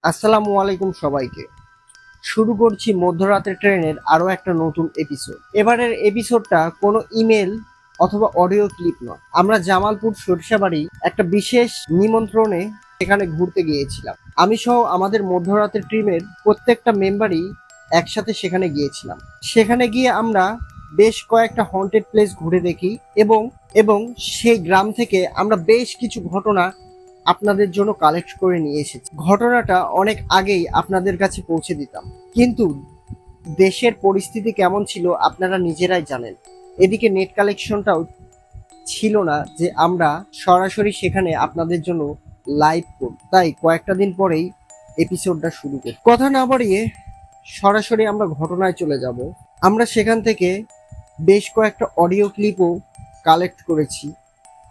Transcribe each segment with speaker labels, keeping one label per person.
Speaker 1: আসসালামু আলাইকুম সবাইকে। শুরু করছি মধ্যরাতের ট্রেনের আরো একটা নতুন এপিসোড। এবারের এপিসোডটা কোনো ইমেল অথবা অডিও ক্লিপ নয়। আমরা জামালপুর সরিষাবাড়ি একটা বিশেষ নিমন্ত্রণে সেখানে ঘুরতে গিয়েছিলাম। আমি সহ আমাদের মধ্যরাতের টিমের প্রত্যেকটা মেম্বারই একসাথে সেখানে গিয়েছিলাম। সেখানে গিয়ে আমরা বেশ কয়েকটা হন্টেড প্লেস ঘুরে দেখি এবং এবং সেই গ্রাম থেকে আমরা বেশ কিছু ঘটনা আপনাদের জন্য কালেক্ট করে নিয়ে এসেছি। ঘটনাটা অনেক আগেই আপনাদের কাছে পৌঁছে দিতাম, কিন্তু দেশের পরিস্থিতি কেমন ছিল আপনারা নিজেরাই জানেন। এদিকে নেট কালেকশনটাও ছিল না যে আমরা সরাসরি সেখানে আপনাদের জন্য লাইভ করব, তাই কয়েকটা দিন পরেই এপিসোডটা শুরু করি। কথা না বাড়িয়ে সরাসরি আমরা ঘটনায় চলে যাব। আমরা সেখান থেকে বেশ কয়েকটা অডিও ক্লিপও কালেক্ট করেছি।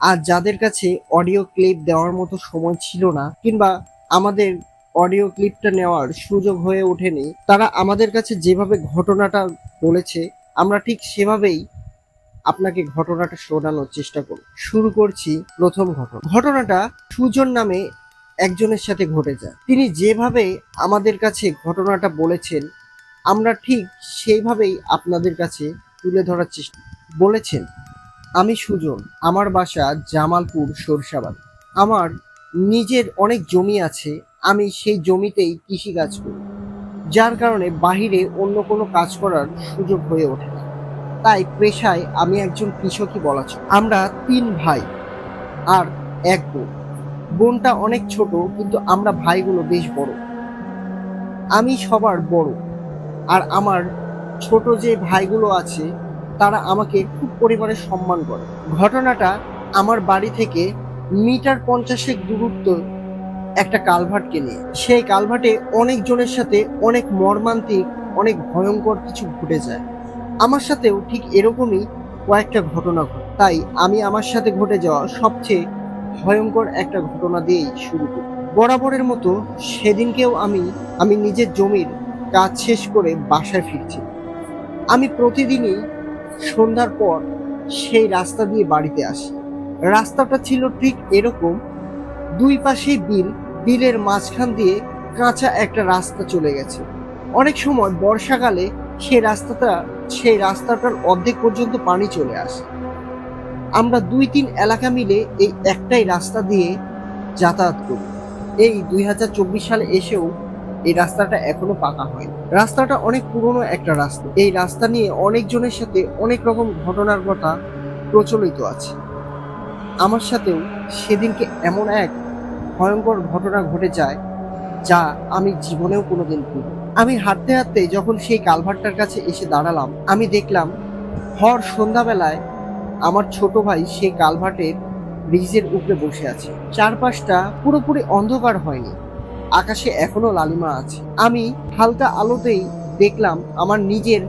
Speaker 1: আর যাদের কাছে অডিও ক্লিপ দেওয়ার মতো সময় ছিল না, কিংবা আমাদের অডিও ক্লিপটা নেওয়ার সুযোগ হয়ে ওঠেনি, তারা আমাদের কাছে যেভাবে ঘটনাটা বলেছে আমরা ঠিক সেভাবেই আপনাকে ঘটনাটা শোনানোর চেষ্টা করব। শুরু করছি প্রথম ঘটনাটা সুজন নামে একজনের সাথে ঘটে যায়। তিনি যেভাবে আমাদের কাছে ঘটনাটা বলেছেন আমরা ঠিক সেইভাবেই আপনাদের কাছে তুলে ধরার চেষ্টা বলেছেন। আমি সুজন, আমার বাসা জামালপুর সরিষাবাড়ি। আমার নিজের অনেক জমি আছে, আমি সেই জমিতেই কৃষিকাজ করি, যার কারণে বাহিরে অন্য কোনো কাজ করার সুযোগ হয়ে ওঠে না। তাই পেশায় আমি একজন কৃষকই বলা চলে। আমরা 3 ভাই আর এক বোন। বোনটা অনেক ছোট, কিন্তু আমরা ভাইগুলো বেশ বড়। আমি সবার বড়, আর আমার ছোট যে ভাইগুলো আছে তারা আমাকে খুব পরিমাণে সম্মান করে। ঘটনাটা আমার বাড়ি থেকে মিটার 50 দূরত্ব একটা কালভার্টকে নিয়ে। সেই কালভার্টে অনেকজনের সাথে অনেক মর্মান্তিক, অনেক ভয়ঙ্কর কিছু ঘটে যায়। আমার সাথেও ঠিক এরকমই কয়েকটা ঘটনা ঘটে। তাই আমি আমার সাথে ঘটে যাওয়া সবচেয়ে ভয়ঙ্কর একটা ঘটনা দিয়েই শুরু করি। বরাবরের মতো সেদিনকেও আমি নিজের জমির কাজ শেষ করে বাসায় ফিরছি। আমি প্রতিদিনই সন্ধ্যার পর সেই রাস্তা দিয়ে বাড়িতে আসি। রাস্তাটা ছিল ঠিক এরকম, দুই পাশেই বিল, বিলের মাঝখান দিয়ে কাঁচা একটা রাস্তা চলে গেছে। অনেক সময় বর্ষাকালে সেই রাস্তাটার অর্ধেক পর্যন্ত পানি চলে আসে। আমরা 2-3 এলাকা মিলে এই একটাই রাস্তা দিয়ে যাতায়াত করি। এই 2024 সালে এসেও এই রাস্তাটা এখনো পাকা হয়নি। রাস্তাটা অনেক পুরনো একটা রাস্তা। এই রাস্তা নিয়ে অনেকজনের সাথে অনেক রকম ঘটনার কথা প্রচলিত আছে। আমার সাথেও সেদিনকে এমন এক ভয়ঙ্কর ঘটনা ঘটে যায় যা আমি জীবনেও কোনোদিন ভুলব না। আমি হাঁটতে হাঁটতে যখন সেই কালভার্টটার কাছে এসে দাঁড়ালাম, আমি দেখলাম ভর সন্ধ্যাবেলায় আমার ছোট ভাই সেই কালভার্টের ব্রিজের উপরে বসে আছে। চারপাশটা পুরোপুরি অন্ধকার হয়নি, আকাশে এখনো লালিমা আছে। আমি হালকা আলোতেই দেখলাম আমার নিজের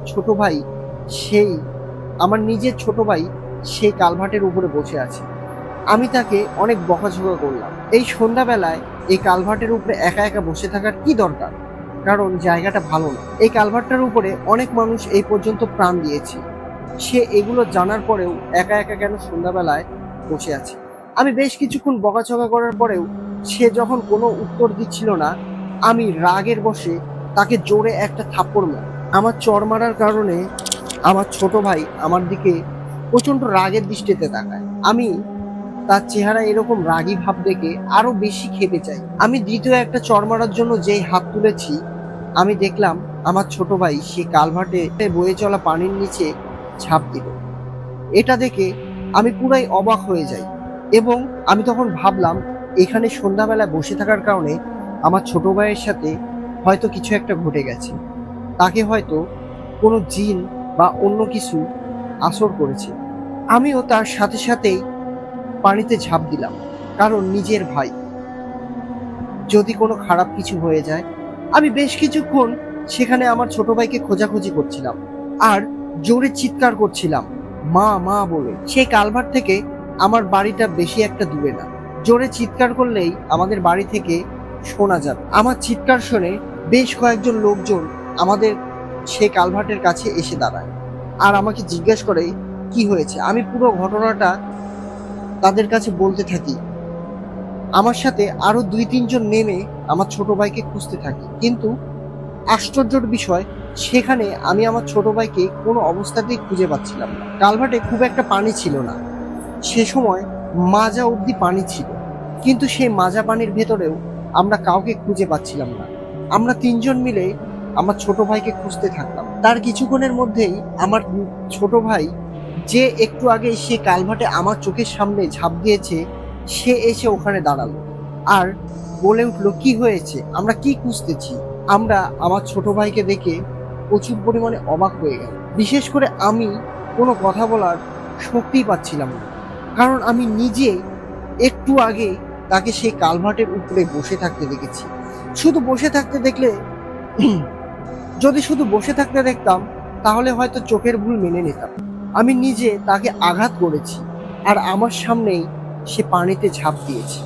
Speaker 1: ছোট ভাই সেই কালভার্টের উপরে বসে আছে। আমি তাকে অনেক বকাঝকা করলাম। এই সন্ধ্যাবেলায় এই কালভার্টের উপরে একা একা বসে থাকার কি দরকার, কারণ জায়গাটা ভালো না। এই কালভার্টটার উপরে অনেক মানুষ এই পর্যন্ত প্রাণ দিয়েছে। সে এগুলো জানার পরেও একা একা কেন সন্ধ্যাবেলায় বসে আছে। আমি বেশ কিছুক্ষণ বকাঝকা করার পরেও সে যখন কোনো উত্তর দিচ্ছিল না, আমি রাগের বশে তাকে জোরে একটা থাপ্পড় মারি। আমার চড় মারার কারণে আমার ছোট ভাই আমার দিকে প্রচন্ড রাগের দৃষ্টিতে তাকায়। আমি তার চেহারা এরকম রাগী ভাব দেখে আরো বেশি খেপে যাই। আমি দ্বিতীয় একটা চড় মারার জন্য যেই হাত তুলেছি, আমি দেখলাম আমার ছোট ভাই সে কালভার্টে বয়ে চলা পানির নিচে ঝাঁপ দিল। এটা দেখে আমি পুরাই অবাক হয়ে যাই, এবং আমি তখন ভাবলাম এখানে সন্ধ্যাবেলা বসে থাকার কারণে আমার ছোট ভাইয়ের সাথে হয়তো কিছু একটা ঘটে গেছে। তাকে হয়তো কোনো জিন বা অন্য কিছু আসর করেছে। আমিও তার সাথে সাথেই পানিতে ঝাঁপ দিলাম, কারণ নিজের ভাই, যদি কোনো খারাপ কিছু হয়ে যায়। আমি বেশ কিছুক্ষণ সেখানে আমার ছোট ভাইকে খোঁজাখুঁজি করছিলাম আর জোরে চিৎকার করছিলাম মা মা বলে। সেই কালভার্ট থেকে আমার বাড়িটা বেশি একটা দূরে না, জোরে চিৎকার করলেই আমাদের বাড়ি থেকে শোনা যাবে। আমার চিৎকার শুনে বেশ কয়েকজন লোকজন আমাদের সেই কালভার্টের কাছে এসে দাঁড়ায় আর আমাকে জিজ্ঞেস করে কি হয়েছে। আমি পুরো ঘটনাটা তাদের কাছে বলতে থাকি। আমার সাথে আরো 2-3 জন নেমে আমার ছোট ভাইকে খুঁজতে থাকি, কিন্তু আশ্চর্যের বিষয়, সেখানে আমি আমার ছোট ভাইকে কোনো অবস্থাতেই খুঁজে পাচ্ছিলাম না। কালভার্টে খুব একটা পানি ছিল না, সে সময় মাজা অবধি পানি ছিল, কিন্তু সেই মাজা পানির ভেতরেও আমরা কাউকে খুঁজে পাচ্ছিলাম না। আমরা তিনজন মিলে আমার ছোট ভাইকে খুঁজতে থাকলাম। তার কিছুক্ষণের মধ্যেই আমার ছোট ভাই, যে একটু আগে সে কালভার্টে আমার চোখের সামনে ঝাঁপ দিয়েছে, সে এসে ওখানে দাঁড়ালো আর বলে উঠলো, কি হয়েছে, আমরা কি খুঁজতেছি। আমরা আমার ছোট ভাইকে দেখে প্রচুর পরিমাণে অবাক হয়ে গেল। বিশেষ করে আমি কোনো কথা বলার শক্তিই পাচ্ছিলাম না, কারণ আমি নিজে একটু আগে তাকে সেই কালভার্টের উপরে বসে থাকতে দেখেছি। শুধু বসে থাকতে দেখলে যদি শুধু বসে থাকতে দেখতাম তাহলে হয়তো চোখের ভুল মেনে নিতাম। আমি নিজে তাকে আঘাত করেছি আর আমার সামনেই সে পানিতে ঝাঁপ দিয়েছে।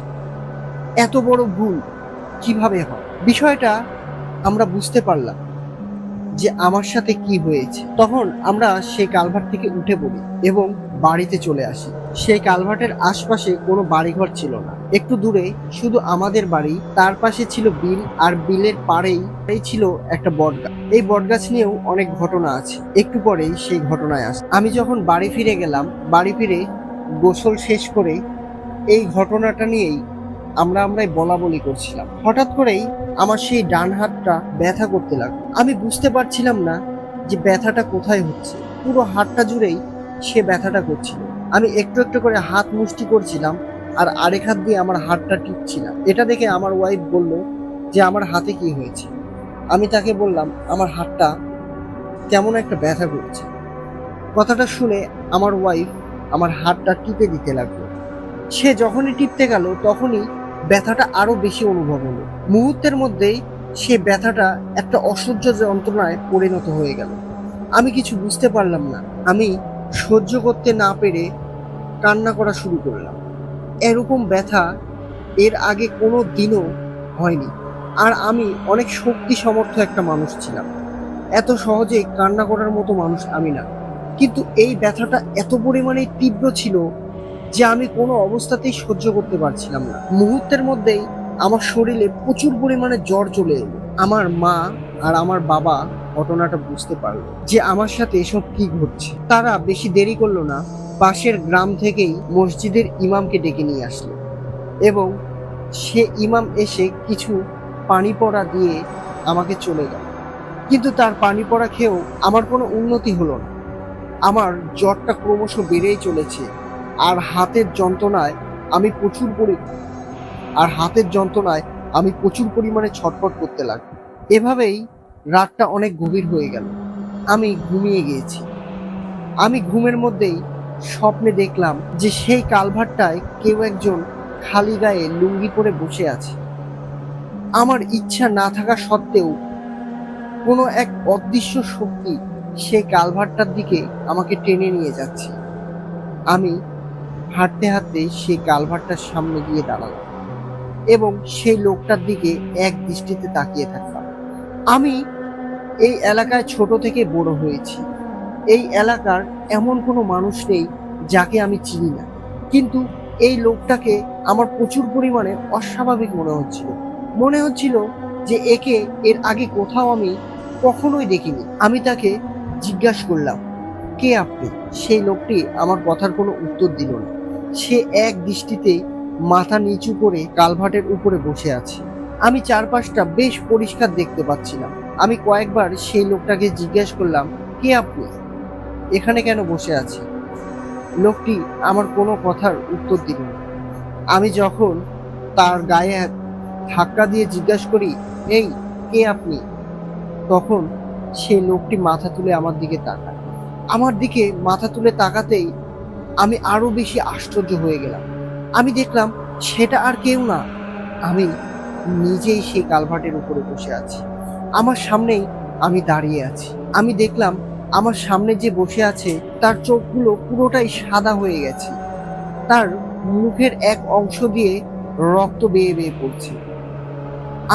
Speaker 1: এত বড় ভুল কিভাবে হয়? বিষয়টা আমরা বুঝতে পারলাম যে আমার সাথে কি হয়েছে। তখন আমরা সেই কালভার্ট থেকে উঠে পড়ি এবং বাড়িতে চলে আসি। সেই কালভার্টের আশপাশে কোনো বাড়িঘর ছিল না, একটু দূরে শুধু আমাদের বাড়ি, তার পাশে ছিল বিল, আর বিলের পাড়েই ছিল একটা বটগাছ। এই বটগাছ নিয়েও অনেক ঘটনা আছে, একটু পরেই সেই ঘটনায় আসে। আমি যখন বাড়ি ফিরে গেলাম, বাড়ি ফিরে গোসল শেষ করে এই ঘটনাটা নিয়েই আমরাই বলা বলি করছিলাম। হঠাৎ করেই আমার সেই ডান হাতটা ব্যথা করতে লাগলো। আমি বুঝতে পারছিলাম না যে ব্যথাটা কোথায় হচ্ছে। পুরো হাতটা জুড়েই সে ব্যথাটা করছিল। আমি একটু একটু করে হাত মুষ্টি করছিলাম আর আরেক হাত দিয়ে আমার হাতটা টিপছিলাম। এটা দেখে আমার ওয়াইফ বলল যে আমার হাতে কি হয়েছে। আমি তাকে বললাম আমার হাতটা কেমন একটা ব্যথা করছে। কথাটা শুনে আমার ওয়াইফ আমার হাতটা টিপে দিতে লাগলো। সে যখনই টিপতে গেল তখনই ব্যথাটা আরো বেশি অনুভব হলো। মুহূর্তের মধ্যেই সে ব্যথাটা একটা অসহ্য যন্ত্রণায় পরিণত হয়ে গেল। আমি কিছু বুঝতে পারলাম না। আমি সহ্য করতে না পেরে কান্না করা শুরু করলাম। এরকম ব্যথা এর আগে কোনো দিনও হয়নি। আর আমি অনেক শক্তি সমর্থ একটা মানুষ ছিলাম, এত সহজে কান্না করার মতো মানুষ আমি না। কিন্তু এই ব্যথাটা এত পরিমাণে তীব্র ছিল যে আমি কোনো অবস্থাতেই সহ্য করতে পারছিলাম না। মুহূর্তের মধ্যেই আমার শরীরে প্রচুর পরিমাণে জ্বর চলে এলো। আমার মা আর আমার বাবা ঘটনাটা বুঝতে পারলো যে আমার সাথে এসব কি ঘটছে। তারা বেশি দেরি করলো না, পাশের গ্রাম থেকেই মসজিদের ইমামকে ডেকে নিয়ে আসলো এবং সে ইমাম এসে কিছু পানি পড়া দিয়ে আমাকে চলে গেল। কিন্তু তার পানি পড়া খেয়েও আমার কোনো উন্নতি হলো না। আমার জ্বরটা ক্রমশ বেড়েই চলেছে আর হাতের যন্ত্রণায় আমি প্রচুর পরিমাণে ছটফট করতে লাগলাম। এভাবেই রাতটা অনেক গভীর হয়ে গেল। আমি ঘুমিয়ে গিয়েছি। আমি ঘুমের মধ্যেই স্বপ্নে দেখলাম যে সেই কালভার্টটায় কেউ একজন খালি গায়ে লুঙ্গি পরে বসে আছে। আমার ইচ্ছা না থাকা সত্ত্বেও কোনো এক অদৃশ্য শক্তি সেই কালভার্টটার দিকে আমাকে টেনে নিয়ে যাচ্ছে। আমি হাঁটতে হাঁটতে সেই কালভার্টটার সামনে গিয়ে দাঁড়ালাম এবং সেই লোকটার দিকে এক দৃষ্টিতে তাকিয়ে থাকলাম। আমি এই এলাকায় ছোট থেকে বড় হয়েছি। এই এলাকার এমন কোনো মানুষ নেই যাকে আমি চিনি না, কিন্তু এই লোকটাকে আমার প্রচুর পরিমাণে অস্বাভাবিক মনে হচ্ছিল যে একে এর আগে কোথাও আমি কখনোই দেখিনি। আমি তাকে জিজ্ঞাসা করলাম, কে আপনি? সেই লোকটি আমার কথার কোনো উত্তর দিল না। সে এক দৃষ্টিতে মাথা নিচু করে কালভার্টের উপরে বসে আছে। আমি চারপাশটা বেশ পরিষ্কার দেখতে পাচ্ছিলাম। আমি কয়েকবার সেই লোকটাকে জিজ্ঞাসা করলাম, কে আপনি? এখানে কেন বসে আছি? লোকটি আমার কোনো কথার উত্তর দিল না। আমি যখন তার গায়ে ধাক্কা দিয়ে জিজ্ঞাসা করি, এই কে আপনি? তখন সেই লোকটি মাথা তুলে আমার দিকে তাকায়। আমার দিকে মাথা তুলে তাকাতেই আমি আরো বেশি আশ্চর্য হয়ে গেলাম। আমি দেখলাম সেটা আর কেউ না, আমি নিজেই সেই কালভার্টের উপরে বসে আছি। আমার সামনেই আমি দাঁড়িয়ে আছি। আমি দেখলাম আমার সামনে যে বসে আছে তার চোখগুলো পুরোটাই সাদা হয়ে গেছে। তার মুখের এক অংশ দিয়ে রক্ত বেয়ে বেয়ে পড়ছে।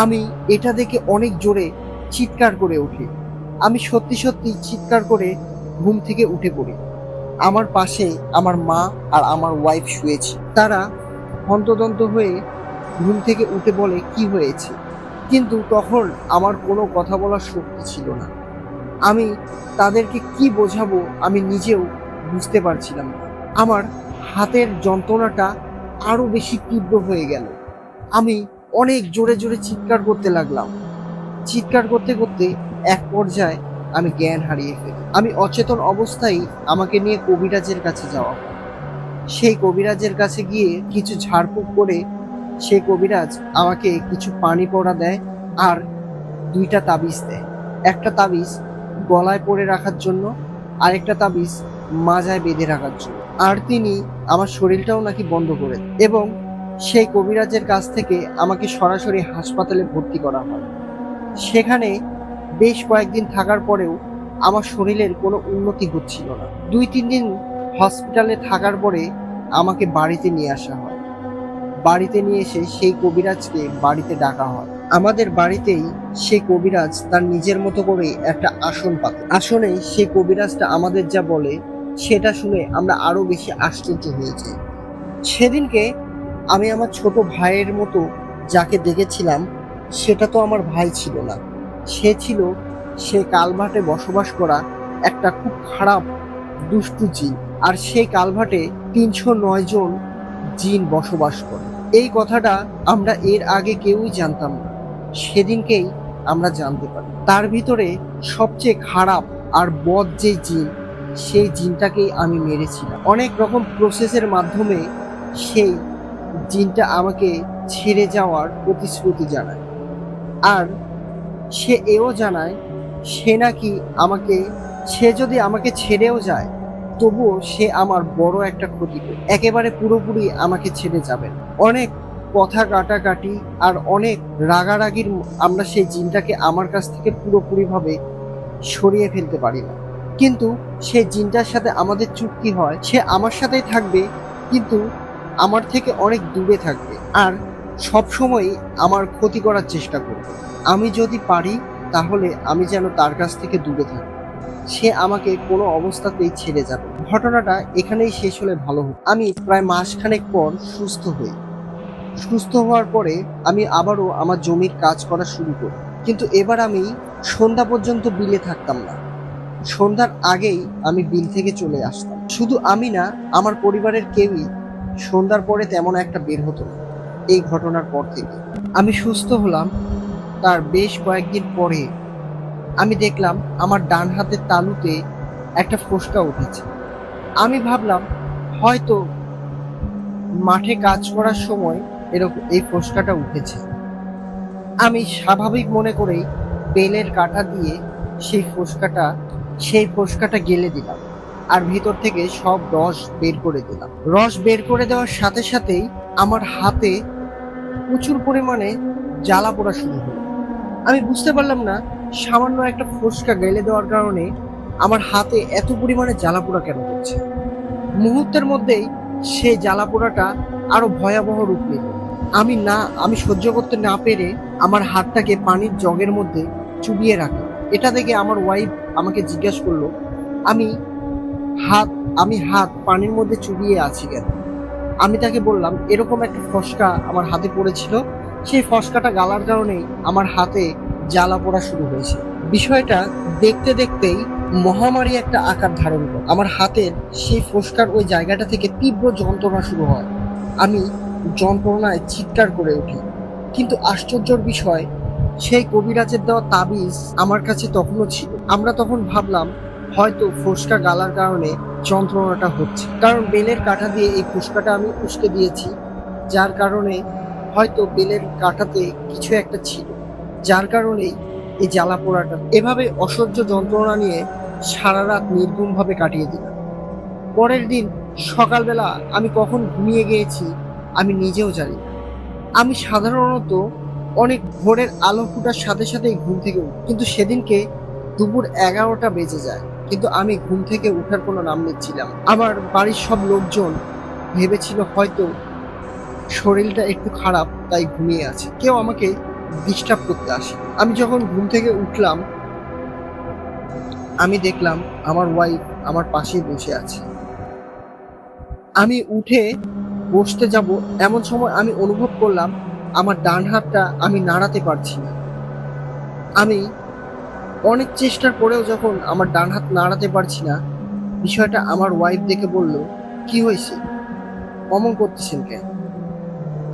Speaker 1: আমি এটা দেখে অনেক জোরে চিৎকার করে উঠি। আমি সত্যি সত্যি চিৎকার করে ঘুম থেকে উঠে পড়ি। আমার পাশে আমার মা আর আমার ওয়াইফ শুয়েছে। তারা হন্তদন্ত হয়ে ঘুম থেকে উঠে বলে, কি হয়েছে? কিন্তু তখন আমার কোনো কথা বলার শক্তি ছিল না। আমি তাদেরকে কি বোঝাবো আমি নিজেও বুঝতে পারছিলাম না। আমার হাতের যন্ত্রণাটা আরো বেশি তীব্র হয়ে গেল। আমি অনেক জোরে জোরে চিৎকার করতে লাগলাম। চিৎকার করতে করতে এক পর্যায়ে আমি জ্ঞান হারিয়ে ফেলি। আমি অচেতন অবস্থায় আমাকে নিয়ে কবিরাজের কাছে যাওয়া হয়। সেই কবিরাজের কাছে গিয়ে কিছু ঝাড়ফুঁক করে সেই কবিরাজ আমাকে কিছু পানি পড়া দেয় আর দুইটা তাবিজ দেয়। একটা তাবিজ গলায় পরে রাখার জন্য, আরেকটা তাবিজ মাজায় বেঁধে রাখার জন্য। আর তিনি আমার শরীরটাও নাকি বন্ধ করে দেন। এবং সেই কবিরাজের কাছ থেকে আমাকে সরাসরি হাসপাতালে ভর্তি করা হয়। সেখানে বেশ কয়েকদিন থাকার পরেও আমার শরীরের কোনো উন্নতি হচ্ছিল না। 2-3 দিন হসপিটালে থাকার পরে আমাকে বাড়িতে নিয়ে আসা হয়। বাড়িতে নিয়ে এসে সেই কবিরাজকে বাড়িতে ডাকা হয়। আমাদের বাড়িতেই সেই কবিরাজ তার নিজের মতো করে একটা আসন পাতে। আসনে সেই কবিরাজটা আমাদের যা বলে সেটা শুনে আমরা আরো বেশি আশ্চর্য হয়ে যাই। সেদিনকে আমি আমার ছোট ভাইয়ের মতো যাকে দেখেছিলাম সেটা তো আমার ভাই ছিল না, সে ছিল সে কালভার্টে বসবাস করা একটা খুব খারাপ দুষ্টু জিন। আর সেই কালভার্টে 309 জন জিন বসবাস করে। এই কথাটা আমরা এর আগে কেউই জানতাম না, সেদিনকেই আমরা জানতে পারি। তার ভিতরে সবচেয়ে খারাপ আর বদ যে জিন, সেই জিনটাকেই আমি মেরেছিলাম। অনেক রকম প্রসেসের মাধ্যমে সেই জিনটা আমাকে ছেড়ে যাওয়ার প্রতিশ্রুতি জানায়। আর সে এও জানায় সে নাকি সে যদি আমাকে ছেড়েও যায় তবুও সে আমার বড় একটা ক্ষতি করবে, একেবারে পুরোপুরি আমাকে ছেড়ে যাবেন। অনেক কথা কাটাকাটি আর অনেক রাগারাগির আমরা সেই জিনটাকে আমার কাছ থেকে পুরোপুরিভাবে সরিয়ে ফেলতে পারি না। কিন্তু সেই জিনটার সাথে আমাদের চুক্তি হয় সে আমার সাথেই থাকবে, কিন্তু আমার থেকে অনেক দূরে থাকবে আর সব সময় আমার ক্ষতি করার চেষ্টা করবে। আমি যদি পারি তাহলে আমি যেন তার কাছ থেকে দূরে থাকি, সে আমাকে কোনো অবস্থাতেই ছেড়ে যাবে। ঘটনাটা এখানেই শেষ হলে ভালো হতো। আমি প্রায় মাসখানেক পর সুস্থ হওয়ার পরে আমি আবারও আমার জমির কাজ করা শুরু করি। কিন্তু এবার আমি সন্ধ্যা পর্যন্ত বিলে থাকতাম না। সন্ধ্যার আগেই আমি বিল থেকে চলে আসতাম। শুধু আমি না, আমার পরিবারের কেউই সন্ধ্যার পরে তেমন একটা বের হতো না। এই ঘটনার পর থেকে আমি সুস্থ হলাম। তার বেশ কয়েকদিন পরে আমি দেখলাম আমার ডান হাতের তালুতে একটা ফোস্কা উঠেছে। আমি ভাবলাম হয়তো মাঠে কাজ করার সময় এরকম এই ফোস্কাটা উঠেছে। আমি স্বাভাবিক মনে করেই বেলের কাঁটা দিয়ে সেই ফোস্কাটা গেলে দিলাম আর ভিতর থেকে সব রস বের করে দিলাম। রস বের করে দেওয়ার সাথে সাথেই আমার হাতে প্রচুর পরিমাণে জ্বালা পোড়া শুরু হলো। আমি বুঝতে পারলাম না সামান্য একটা ফোস্কা গেলে দেওয়ার কারণে আমার হাতে এত পরিমাণে জ্বালা পোড়া কেন হচ্ছে। মুহূর্তের মধ্যেই সেই জ্বালা পোড়াটা আরো ভয়াবহ রূপ নিল। আমি সহ্য করতে না পেরে আমার হাতটাকে পানির জগের মধ্যে চুবিয়ে রাখি। এটা দেখে আমার ওয়াইফ আমাকে জিজ্ঞাসা করলো আমি হাত পানির মধ্যে চুবিয়ে আছি কেন। আমি তাকে বললাম এরকম একটা ফসকা আমার হাতে পড়েছিল, সেই ফসকাটা গালার কারণেই আমার হাতে জ্বালা পোড়া শুরু হয়েছে। বিষয়টা দেখতে দেখতেই মহামারী একটা আকার ধারণ করে। আমার হাতের সেই ফসকার ওই জায়গাটা থেকে তীব্র যন্ত্রণা শুরু হয়। আমি যন্ত্রণায় চিৎকার করে উঠি। কিন্তু আশ্চর্যের বিষয়, সেই কবিরাজের দেওয়া তাবিজ আমার কাছে তখনও ছিল। আমরা তখন ভাবলাম হয়তো ফোস্কা গালার কারণে যন্ত্রণাটা হচ্ছে, কারণ বেলের কাঁটা দিয়ে এই ফোস্কাটা আমি উস্কে দিয়েছি, যার কারণে হয়তো বেলের কাঁটাতে কিছু একটা ছিল, যার কারণেই এই জ্বালা পোড়াটা। এভাবে অসহ্য যন্ত্রণা নিয়ে সারা রাত নির্ঘুমভাবে কাটিয়ে দিলাম। পরের দিন সকালবেলা আমি কখন ঘুমিয়ে গিয়েছি আমি নিজেও জানি না। আমি সাধারণত অনেক ভোরের আলো ফোটার সাথে সাথেই ঘুম থেকে উঠি, কিন্তু সেদিনকে দুপুর 11টা বেজে যায়, কিন্তু আমি ঘুম থেকে উঠার কোনো নাম নিচ্ছিলাম। আমার বাড়ির সব লোকজন ভেবেছিল হয়তো শরীরটা একটু খারাপ তাই ঘুমিয়ে আছে, কেউ আমাকে ডিস্টার্ব করতে আসে। আমি যখন ঘুম থেকে উঠলাম আমি দেখলাম আমার ওয়াইফ আমার পাশেই বসে আছে। আমি উঠে বসতে যাব এমন সময় আমি অনুভব করলাম আমার ডান হাতটা আমি নাড়াতে পারছি না। আমি অনেক চেষ্টার পরেও যখন আমার ডান হাত নাড়াতে পারছি না, বিষয়টা আমার ওয়াইফ দেখে বলল, কি হয়েছে, অমন করতেছেন কেন?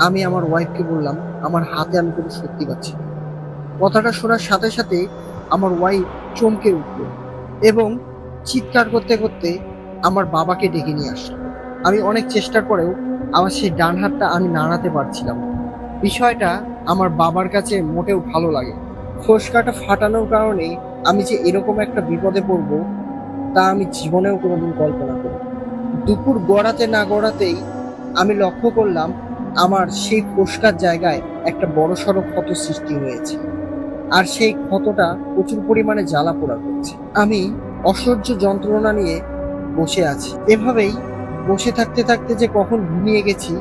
Speaker 1: আমি আমার ওয়াইফকে বললাম, আমার হাতে আমি কোনো শক্তি পাচ্ছি না। কথাটা শোনার সাথে সাথে আমার ওয়াইফ চমকে উঠল এবং চিৎকার করতে করতে আমার বাবাকে ডেকে নিয়ে আসলো। আমি অনেক চেষ্টার পরেও আমার সেই ডান হাতটা আমি নাড়াতে পারছিলাম না। বিষয়টা আমার বাবার কাছে মোটেও ভালো লাগে। ফোসকাটা ফাটানোর কারণে আমি যে এরকম একটা বিপদে পড়ব তা আমি জীবনেও কোনোদিন কল্পনা করি। দুপুর গড়াতে না গড়াতেই আমি লক্ষ্য করলাম আমার সেই ফোসকার জায়গায় একটা বড়সড় ক্ষত সৃষ্টি হয়েছে, আর সেই ক্ষতটা প্রচুর পরিমাণে জ্বালা পোড়া করছে। আমি অসহ্য যন্ত্রণা নিয়ে বসে আছি। এভাবেই বসে থাকতে থাকতে যে কখন ঘুমিয়ে গেছি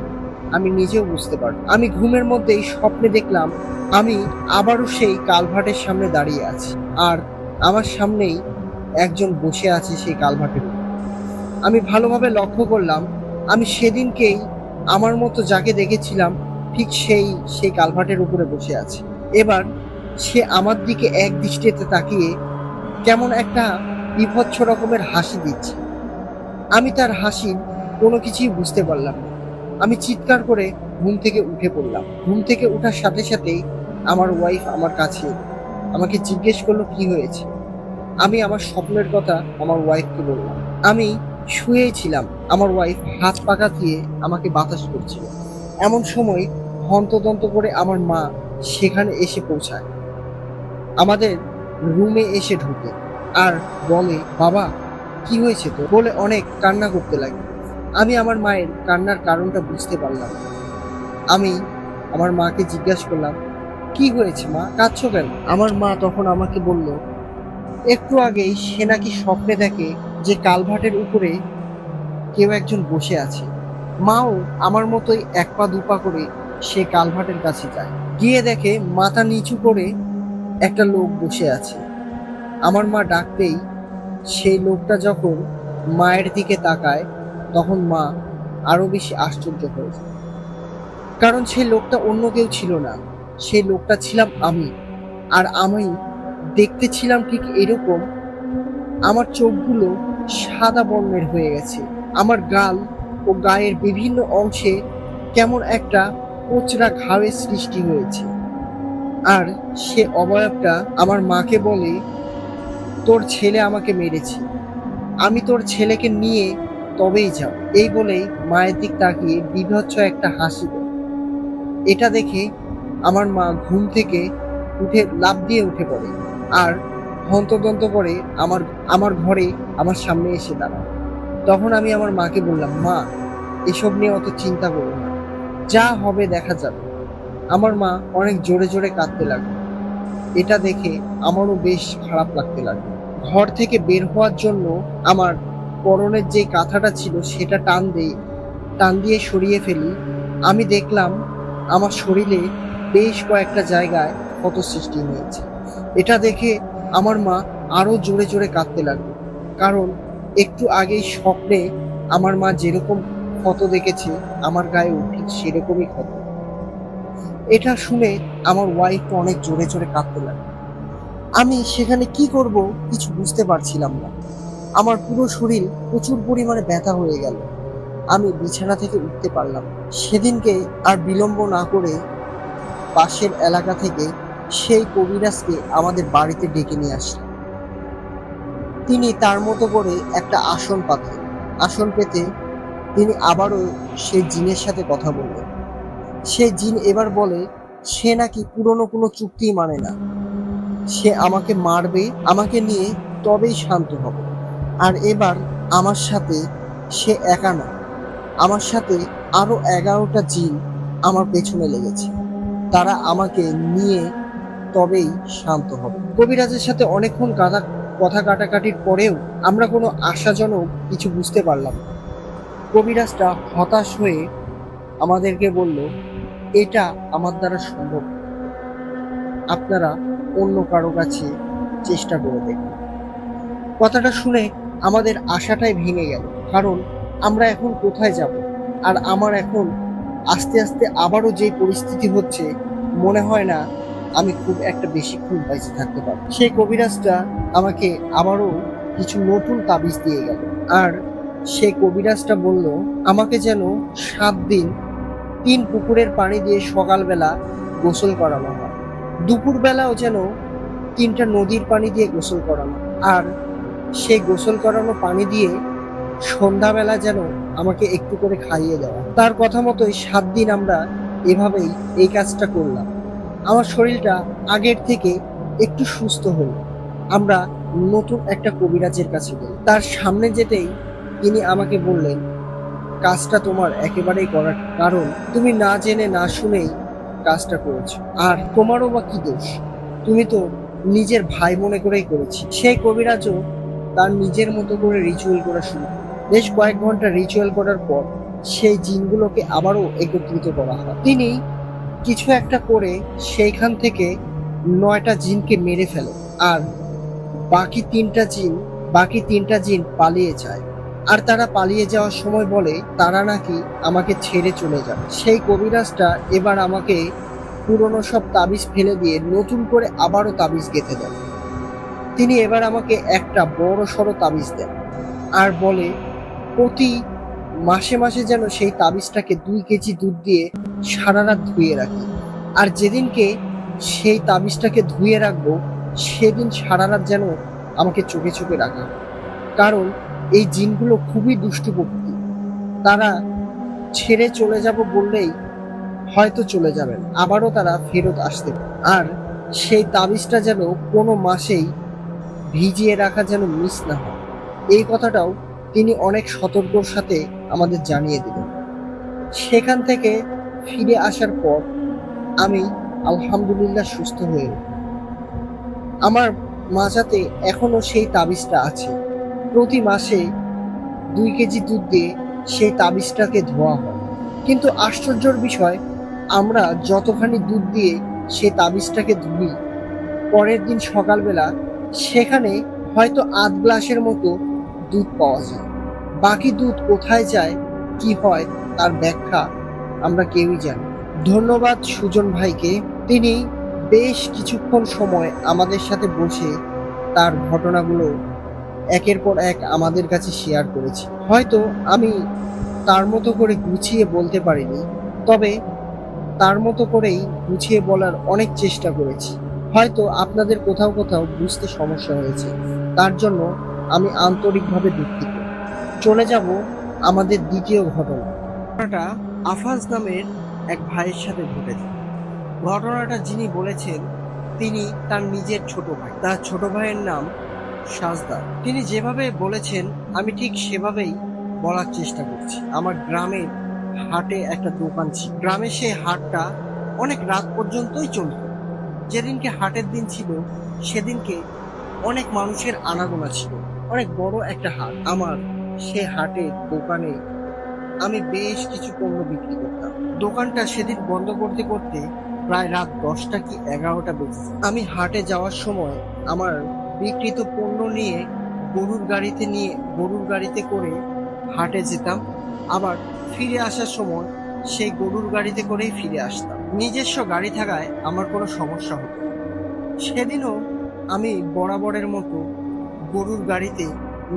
Speaker 1: আমি নিজেও বুঝতে পারি। আমি ঘুমের মধ্যেই স্বপ্নে দেখলাম আমি আবারও সেই কালভার্টের সামনে দাঁড়িয়ে আছি, আর আমার সামনেই একজন বসে আছে সেই কালভার্টের উপর। আমি ভালোভাবে লক্ষ্য করলাম আমি সেদিনকেই আমার মতো যাকে দেখেছিলাম ঠিক সেই কালভার্টের উপরে বসে আছে। এবার সে আমার দিকে এক দৃষ্টিতে তাকিয়ে কেমন একটা বিভৎস রকমের হাসি দিচ্ছে। আমি তার হাসির কোনো কিছুই বুঝতে পারলাম না। আমি চিৎকার করে ঘুম থেকে উঠে পড়লাম। ঘুম থেকে উঠার সাথে সাথেই আমার ওয়াইফ আমার কাছে এলো। আমাকে জিজ্ঞেস করলো কি হয়েছে। আমি আমার স্বপ্নের কথা আমার ওয়াইফকে বললাম। আমি শুয়েই ছিলাম, আমার ওয়াইফ হাত পাকা দিয়ে আমাকে বাতাস করছিল। এমন সময় হন্তদন্ত করে আমার মা সেখানে এসে পৌঁছায়, আমাদের রুমে এসে ঢুকে আর বলে, বাবা কি হয়েছে তো, বলে অনেক কান্না করতে লাগে। আমি আমার মায়ের কান্নার কারণটা বুঝতে পারলাম। আমি আমার মাকে জিজ্ঞাসা করলাম, কি হয়েছে মা, কাঁদছো কেন? আমার মা তখন আমাকে বলল, একটু আগেই সে নাকি স্বপ্নে দেখে যে কালভার্টের উপরে কেউ একজন বসে আছে। মাও আমার মতোই এক পা দুপা করে সে কালভার্টের কাছে যায়, গিয়ে দেখে মাথা নিচু করে একটা লোক বসে আছে। আমার মা ডাকতেই সেই লোকটা যখন মায়ের দিকে তাকায় তখন মা আরো বেশি আশ্চর্য হয়ে যায়, কারণ সেই লোকটা অন্য কেউ ছিল না, সেই লোকটা ছিলাম আমি। আর আমি দেখতে ছিলাম ঠিক এরকম। আমার চোখগুলো সাদা বর্ণের হয়ে গেছে, আমার গাল ও গায়ের বিভিন্ন অংশে কেমন একটা কোচরা ঘাওয়ের সৃষ্টি হয়েছে। আর সে অবয়বটা আমার মাকে বলে, তোর ছেলে আমাকে মেরেছে, আমি তোর ছেলেকে নিয়ে তবেই যাব। এই বলেই মায়ের দিক তাকিয়ে বীভৎস একটা হাসি দেয়। এটা দেখে আমার মা ঘুম থেকে উঠে লাফ দিয়ে উঠে পড়ে আর হন্তদন্ত করে আমার আমার ঘরে আমার সামনে এসে দাঁড়ায়। তখন আমি আমার মাকে বললাম, মা এসব নিয়ে অত চিন্তা করো না, যা হবে দেখা যাবে। আমার মা অনেক জোরে জোরে কাঁদতে লাগলো। এটা দেখে আমারও বেশ খারাপ লাগতে লাগলো। ঘর থেকে বের হওয়ার জন্য আমার পরনের যে কাঁথাটা ছিল সেটা টান দিয়ে সরিয়ে ফেলি। আমি দেখলাম আমার শরীরে বেশ কয়েকটা জায়গায় ক্ষত সৃষ্টি হয়েছে। এটা দেখে আমার মা আরো জোরে জোরে কাঁদতে লাগলো, কারণ একটু আগেই স্বপ্নে আমার মা যেরকম ক্ষত দেখেছে আমার গায়েও ঠিক সেরকমই ক্ষত। এটা শুনে আমার ওয়াইফ অনেক জোরে জোরে কাঁদতে লাগলো। আমি সেখানে কি করব কিছু বুঝতে পারছিলাম না। আমার পুরো শরীর প্রচুর পরিমাণে ব্যথা হয়ে গেল। আমি বিছানা থেকে উঠতে পারলাম না। সেদিনকে আর বিলম্ব না করে পাশের এলাকা থেকে সেই কবিরাজকে আমাদের বাড়িতে ডেকে নিয়ে আসলেন। তিনি তার মতো করে একটা আসন পাতেন। আসন পেতে তিনি আবারও সেই জিনের সাথে কথা বললেন। সেই জিন এবার বলে সে নাকি পুরনো কোনো চুক্তি মানে না, সে আমাকে মারবে, আমাকে নিয়ে তবেই শান্ত হবে। আর এবার আমার সাথে সে একা না, আমার সাথে আরো 11টা জিন আমার পেছনে লেগেছে, তারা আমাকে নিয়ে তবেই শান্ত হবে। কবিরাজের সাথে অনেকক্ষণ কথা কাটাকাটির পরেও আমরা কোনো আশাজনক কিছু বুঝতে পারলাম না। কবিরাজটা হতাশ হয়ে আমাদেরকে বলল, এটা আমার দ্বারা সম্ভব না, আপনারা অন্য কারো কাছে চেষ্টা করে দেখুন। কথাটা শুনে আমাদের আশাটাই ভেঙে গেল, কারণ আমরা এখন কোথায় যাব? আর আমার এখন আস্তে আস্তে আবারও যে পরিস্থিতি হচ্ছে, মনে হয় না আমি খুব একটা বেশিক্ষণ বেঁচে থাকতে পারবো। সেই কবিরাজটা আমাকে আবারও কিছু নতুন তাবিজ দিয়ে গেল। আর সেই কবিরাজটা বলল আমাকে যেন 7 দিন 3 পুকুরের পানি দিয়ে সকালবেলা গোসল করানো হয়, দুপুরবেলাও যেন 3টা নদীর পানি দিয়ে গোসল করানো, আর সেই গোসল করানো পানি দিয়ে সন্ধ্যাবেলা যেন আমাকে একটু করে খাইয়ে দেওয়া। তার কথা মতোই 7 দিন আমরা এভাবেই এই কাজটা করলাম। আমার শরীরটা আগের থেকে একটু সুস্থ হলো। আমরা নতুন একটা কবিরাজের কাছে গেলাম। তার সামনে যেতেই তিনি আমাকে বললেন, কাজটা তোমার একেবারেই করার, কারণ তুমি না জেনে না শুনেই কাজটা করেছো, আর তোমারও বা কি দোষ? তুমি তো নিজের ভাই মনে করেই করেছি। সেই কবিরাজও তার নিজের মতো করে রিচুয়াল করা শুরু করে। বেশ কয়েক ঘন্টা রিচুয়াল করার পর সেই জিনগুলোকে আবারও একত্রিত করা হয়। তিনি কিছু একটা করে সেইখান থেকে 9টা জিনকে মেরে ফেলে, আর বাকি তিনটা জিন পালিয়ে যায়। আর তারা পালিয়ে যাওয়ার সময় বলে তারা নাকি আমাকে ছেড়ে চলে যাবে। সেই কবিরাজটা এবার আমাকে পুরনো সব তাবিজ ফেলে দিয়ে নতুন করে আবারও তাবিজ গেঁথে দেন। তিনি এবার আমাকে একটা বড় সড়ো তাবিজ দেন আর বলে প্রতি মাসে মাসে যেন সেই তাবিজটাকে 2 কেজি দুধ দিয়ে সারা রাত ধুয়ে রাখি, আর যেদিনকে সেই তাবিজটাকে ধুয়ে রাখবো সেদিন সারা রাত যেন আমাকে চোখে চোখে রাখা হয়। কারণ এই জিনগুলো খুবই দুষ্টু প্রকৃতি, তারা ছেড়ে চলে যাব বললেই হয়তো চলে যাবেন, আবারও তারা ফেরত আসতে পারে। আর সেই তাবিজটা যেন কোনো মাসেই ভিজিয়ে রাখা যেন মিস না হয়, এই কথাটাও তিনি অনেক সতর্কর সাথে আমাদের জানিয়ে দিলেন। সেখান থেকে ফিরে আসার পর আমি আলহামদুলিল্লাহ সুস্থ হয়ে উঠি। আমার মাজাতে এখনো সেই তাবিজটা আছে। প্রতি মাসে 2 কেজি দুধ দিয়ে সেই তাবিজটাকে ধোয়া হয়। কিন্তু আশ্চর্যের বিষয়, আমরা যতখানি দুধ দিয়ে সেই তাবিজটাকে ধুই, পরের দিন সকালবেলা সেখানে হয়তো 1/2 গ্লাসের মতো দুধ পাওয়া যায়। বাকি দুধ কোথায় যায়, কি হয়, তার ব্যাখ্যা আমরা কেউই জানি না। ধন্যবাদ সুজন ভাইকে। তিনি বেশ কিছুক্ষণ সময় আমাদের সাথে বসে তার ঘটনাগুলো একের পর এক আমাদের কাছে শেয়ার করেছে। হয়তো আমি তার মতো করে গুছিয়ে বলতে পারিনি, তবে তার মতো করেই গুছিয়ে বলার অনেক চেষ্টা করেছি। হয়তো আপনাদের কোথাও কোথাও বুঝতে সমস্যা হয়েছে, তার জন্য আমি আন্তরিকভাবে দুঃখিত। চলে যাব আমাদের দ্বিতীয় ঘটনাটা আফাজ নামের এক ভাইয়ের সাথে ঘটেছে। ঘটনাটা যিনি বলেছেন তিনি তার নিজের ছোট ভাই। তার ছোট ভাইয়ের নাম সাজদা। তিনি যেভাবে বলেছেন আমি ঠিক সেভাবেই বলার চেষ্টা করছি। আমার গ্রামের হাটে একটা দোকান ছিল। গ্রামে সেই হাটটা অনেক রাত পর্যন্তই চলত। যেদিনকে হাটের দিন ছিল সেদিনকে অনেক মানুষের আনাগোনা ছিল। অনেক বড় একটা হাট। আমার সে হাটের দোকানে আমি বেশ কিছু পণ্য বিক্রি করতাম। দোকানটা সেদিন বন্ধ করতে করতে প্রায় রাত 10টা কি 11টা বেজে যায়। আমি হাটে যাওয়ার সময় আমার বিক্রিত পণ্য নিয়ে গরুর গাড়িতে করে হাটে যেতাম, আবার ফিরে আসার সময় সেই গরুর গাড়িতে করেই ফিরে আসতাম। নিজস্ব গাড়ি থাকায় আমার কোনো সমস্যা হতো না। সেদিনও আমি বরাবরের মতো গরুর গাড়িতে